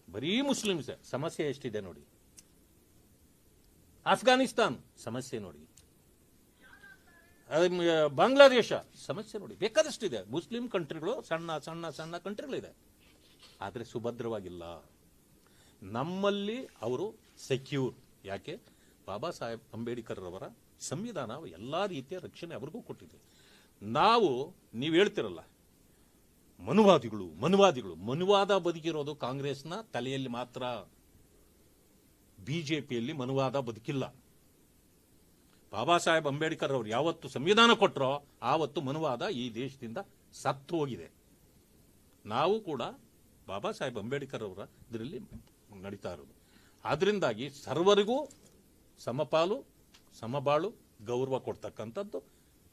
ಬರೀ ಮುಸ್ಲಿಮ್ಸ್, ಸಮಸ್ಯೆ ಎಷ್ಟಿದೆ ನೋಡಿ. ಆಫ್ಘಾನಿಸ್ತಾನ್ ಸಮಸ್ಯೆ ನೋಡಿ. ಬಾಂಗ್ಲಾದೇಶ ಸಮಸ್ಯೆ ನೋಡಿ. ಬೇಕಾದಷ್ಟಿದೆ. ಮುಸ್ಲಿಂ ಕಂಟ್ರಿಗಳು ಸಣ್ಣ ಸಣ್ಣ ಸಣ್ಣ ಕಂಟ್ರಿಗಳಿದೆ, ಆದರೆ ಸುಭದ್ರವಾಗಿಲ್ಲ. ನಮ್ಮಲ್ಲಿ ಅವರು ಸೆಕ್ಯೂರ್. ಯಾಕೆ? ಬಾಬಾ ಸಾಹೇಬ್ ಅಂಬೇಡ್ಕರ್ ಅವರ ಸಂವಿಧಾನ ಎಲ್ಲಾ ರೀತಿಯ ರಕ್ಷಣೆ ಅವ್ರಿಗೂ ಕೊಟ್ಟಿದೆ. ನೀವು ಹೇಳ್ತಿರಲ್ಲ ಮನುವಾದ ಬದುಕಿರೋದು ಕಾಂಗ್ರೆಸ್ನ ತಲೆಯಲ್ಲಿ ಮಾತ್ರ. ಬಿಜೆಪಿಯಲ್ಲಿ ಮನುವಾದ ಬದುಕಿಲ್ಲ. ಬಾಬಾ ಸಾಹೇಬ್ ಅಂಬೇಡ್ಕರ್ ಅವರು ಯಾವತ್ತು ಸಂವಿಧಾನ ಕೊಟ್ಟರೋ ಆವತ್ತು ಮನುವಾದ ಈ ದೇಶದಿಂದ ಸತ್ತು ಹೋಗಿದೆ. ನಾವು ಕೂಡ ಬಾಬಾ ಸಾಹೇಬ್ ಅಂಬೇಡ್ಕರ್ ಅವರ ಇದರಲ್ಲಿ ನಡೀತಾ ಇರೋದು. ಆದ್ರಿಂದಾಗಿ ಸರ್ವರಿಗೂ ಸಮಪಾಲು ಸಮಬಾಳು ಗೌರವ ಕೊಡ್ತಕ್ಕಂಥದ್ದು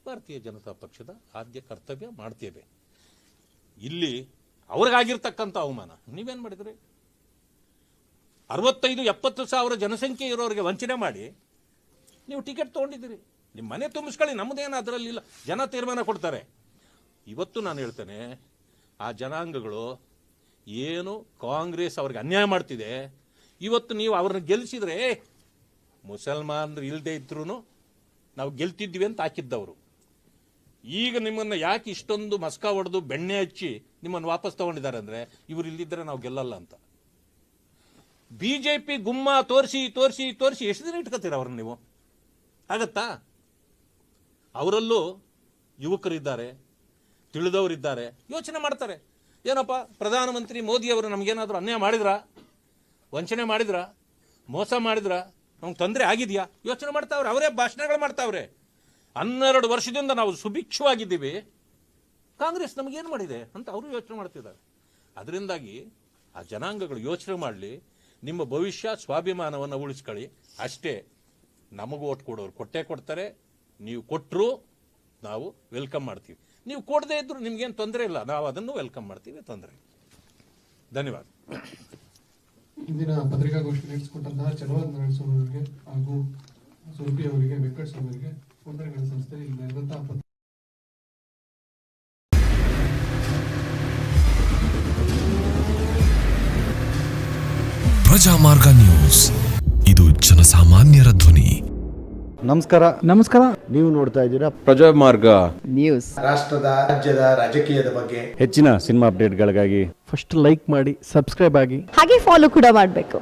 ಭಾರತೀಯ ಜನತಾ ಪಕ್ಷದ ಆದ್ಯ ಕರ್ತವ್ಯ ಮಾಡ್ತೇವೆ. ಇಲ್ಲಿ ಅವ್ರಿಗಾಗಿರ್ತಕ್ಕಂಥ ಅವಮಾನ ನೀವೇನು ಮಾಡಿದ್ರಿ? 65-70 ಸಾವಿರ ಜನಸಂಖ್ಯೆ ಇರೋರಿಗೆ ವಂಚನೆ ಮಾಡಿ ನೀವು ಟಿಕೆಟ್ ತೊಗೊಂಡಿದ್ದೀರಿ. ನಿಮ್ಮ ಮನೆ ತುಂಬಿಸ್ಕೊಳ್ಳಿ, ನಮ್ಮದೇನು ಅದರಲ್ಲಿ ಇಲ್ಲ, ಜನ ತೀರ್ಮಾನ ಕೊಡ್ತಾರೆ. ಇವತ್ತು ನಾನು ಹೇಳ್ತೇನೆ, ಆ ಜನಾಂಗಗಳು ಏನು ಕಾಂಗ್ರೆಸ್ ಅವ್ರಿಗೆ ಅನ್ಯಾಯ ಮಾಡ್ತಿದೆ, ಇವತ್ತು ನೀವು ಅವ್ರನ್ನ ಗೆಲ್ಲಿಸಿದ್ರೆ ಮುಸಲ್ಮಾನರು ಇಲ್ಲದೆ ಇದ್ರೂ ನಾವು ಗೆಲ್ತಿದ್ವಿ ಅಂತ ಹಾಕಿದ್ದವರು. ಈಗ ನಿಮ್ಮನ್ನು ಯಾಕೆ ಇಷ್ಟೊಂದು ಮಸ್ಕ ಹೊಡೆದು ಬೆಣ್ಣೆ ಹಚ್ಚಿ ನಿಮ್ಮನ್ನು ವಾಪಸ್ ತಗೊಂಡಿದ್ದಾರೆ ಅಂದರೆ ಇವರು ಇಲ್ಲಿದ್ದರೆ ನಾವು ಗೆಲ್ಲಲ್ಲ ಅಂತ. BJP ಗುಮ್ಮ ತೋರಿಸಿ ತೋರಿಸಿ ತೋರಿಸಿ ಎಷ್ಟು ದಿನ ಇಟ್ಕೋತೀರ ಅವ್ರನ್ನ ನೀವು? ಆಗತ್ತಾ? ಅವರಲ್ಲೂ ಯುವಕರಿದ್ದಾರೆ, ತಿಳಿದವರಿದ್ದಾರೆ, ಯೋಚನೆ ಮಾಡ್ತಾರೆ. ಏನಪ್ಪ ಪ್ರಧಾನಮಂತ್ರಿ ಮೋದಿಯವರು ನಮಗೇನಾದರೂ ಅನ್ಯಾಯ ಮಾಡಿದ್ರಾ, ವಂಚನೆ ಮಾಡಿದ್ರಾ, ಮೋಸ ಮಾಡಿದ್ರಾ, ನಮ್ಗೆ ತೊಂದರೆ ಆಗಿದೆಯಾ? ಯೋಚನೆ ಮಾಡ್ತಾವ್ರೆ, ಅವರೇ ಭಾಷಣಗಳು ಮಾಡ್ತಾವ್ರೆ. 12 ವರ್ಷದಿಂದ ನಾವು ಸುಭಿಕ್ಷವಾಗಿದ್ದೀವಿ, ಕಾಂಗ್ರೆಸ್ ನಮಗೇನು ಮಾಡಿದೆ ಅಂತ ಅವರು ಯೋಚನೆ ಮಾಡ್ತಿದ್ದಾರೆ. ಅದರಿಂದಾಗಿ ಆ ಜನಾಂಗಗಳು ಯೋಚನೆ ಮಾಡಲಿ, ನಿಮ್ಮ ಭವಿಷ್ಯ ಸ್ವಾಭಿಮಾನವನ್ನು ಉಳಿಸ್ಕೊಳ್ಳಿ ಅಷ್ಟೇ. ನಮಗೂ ಓಟ್ ಕೊಡೋರು ಕೊಟ್ಟೇ ಕೊಡ್ತಾರೆ, ನೀವು ಕೊಟ್ಟರು ನಾವು ವೆಲ್ಕಮ್ ಮಾಡ್ತೀವಿ, ನೀವು ಕೊಡದೇ ಇದ್ರು ನಿಮ್ಗೇನು ತೊಂದರೆ ಇಲ್ಲ, ನಾವು ಅದನ್ನು ವೆಲ್ಕಮ್ ಮಾಡ್ತೀವಿ, ತೊಂದರೆ ಇಲ್ಲ. ಧನ್ಯವಾದ. ಇಂದಿನ ಪತ್ರಿಕಾಗೋಷ್ಠಿ ನಡೆಸಿಕೊಟ್ಟಂತಹ ಚಲವಾದ ನಡೆಸುವವರಿಗೆ ಹಾಗೂ ಸುರ್ಪಿ ಅವರಿಗೆ, ವೆಂಕಟೇಶ್ ಅವರಿಗೆ ವಂದನೆಗಳ ಸಂಸ್ಥೆ ಇಲ್ಲಿ ನಡೆದಂತಹ ಪ್ರಜಾಮಾರ್ಗ ನ್ಯೂಸ್, ಇದು ಜನಸಾಮಾನ್ಯರ ಧ್ವನಿ. ನಮಸ್ಕಾರ. ನೀವು ನೋಡ್ತಾ ಇದ್ದೀರಾ ಪ್ರಜಾಮಾರ್ಗ ನ್ಯೂಸ್. ರಾಷ್ಟ್ರದ, ರಾಜ್ಯದ ರಾಜಕೀಯದ ಬಗ್ಗೆ ಹೆಚ್ಚಿನ ಸಿನಿಮಾ ಅಪ್ಡೇಟ್ಗಳಿಗಾಗಿ ಫಸ್ಟ್ ಲೈಕ್ ಮಾಡಿ, ಸಬ್ಸ್ಕ್ರೈಬ್ ಆಗಿ, ಹಾಗೆ ಫಾಲೋ ಕೂಡ ಮಾಡಬೇಕು.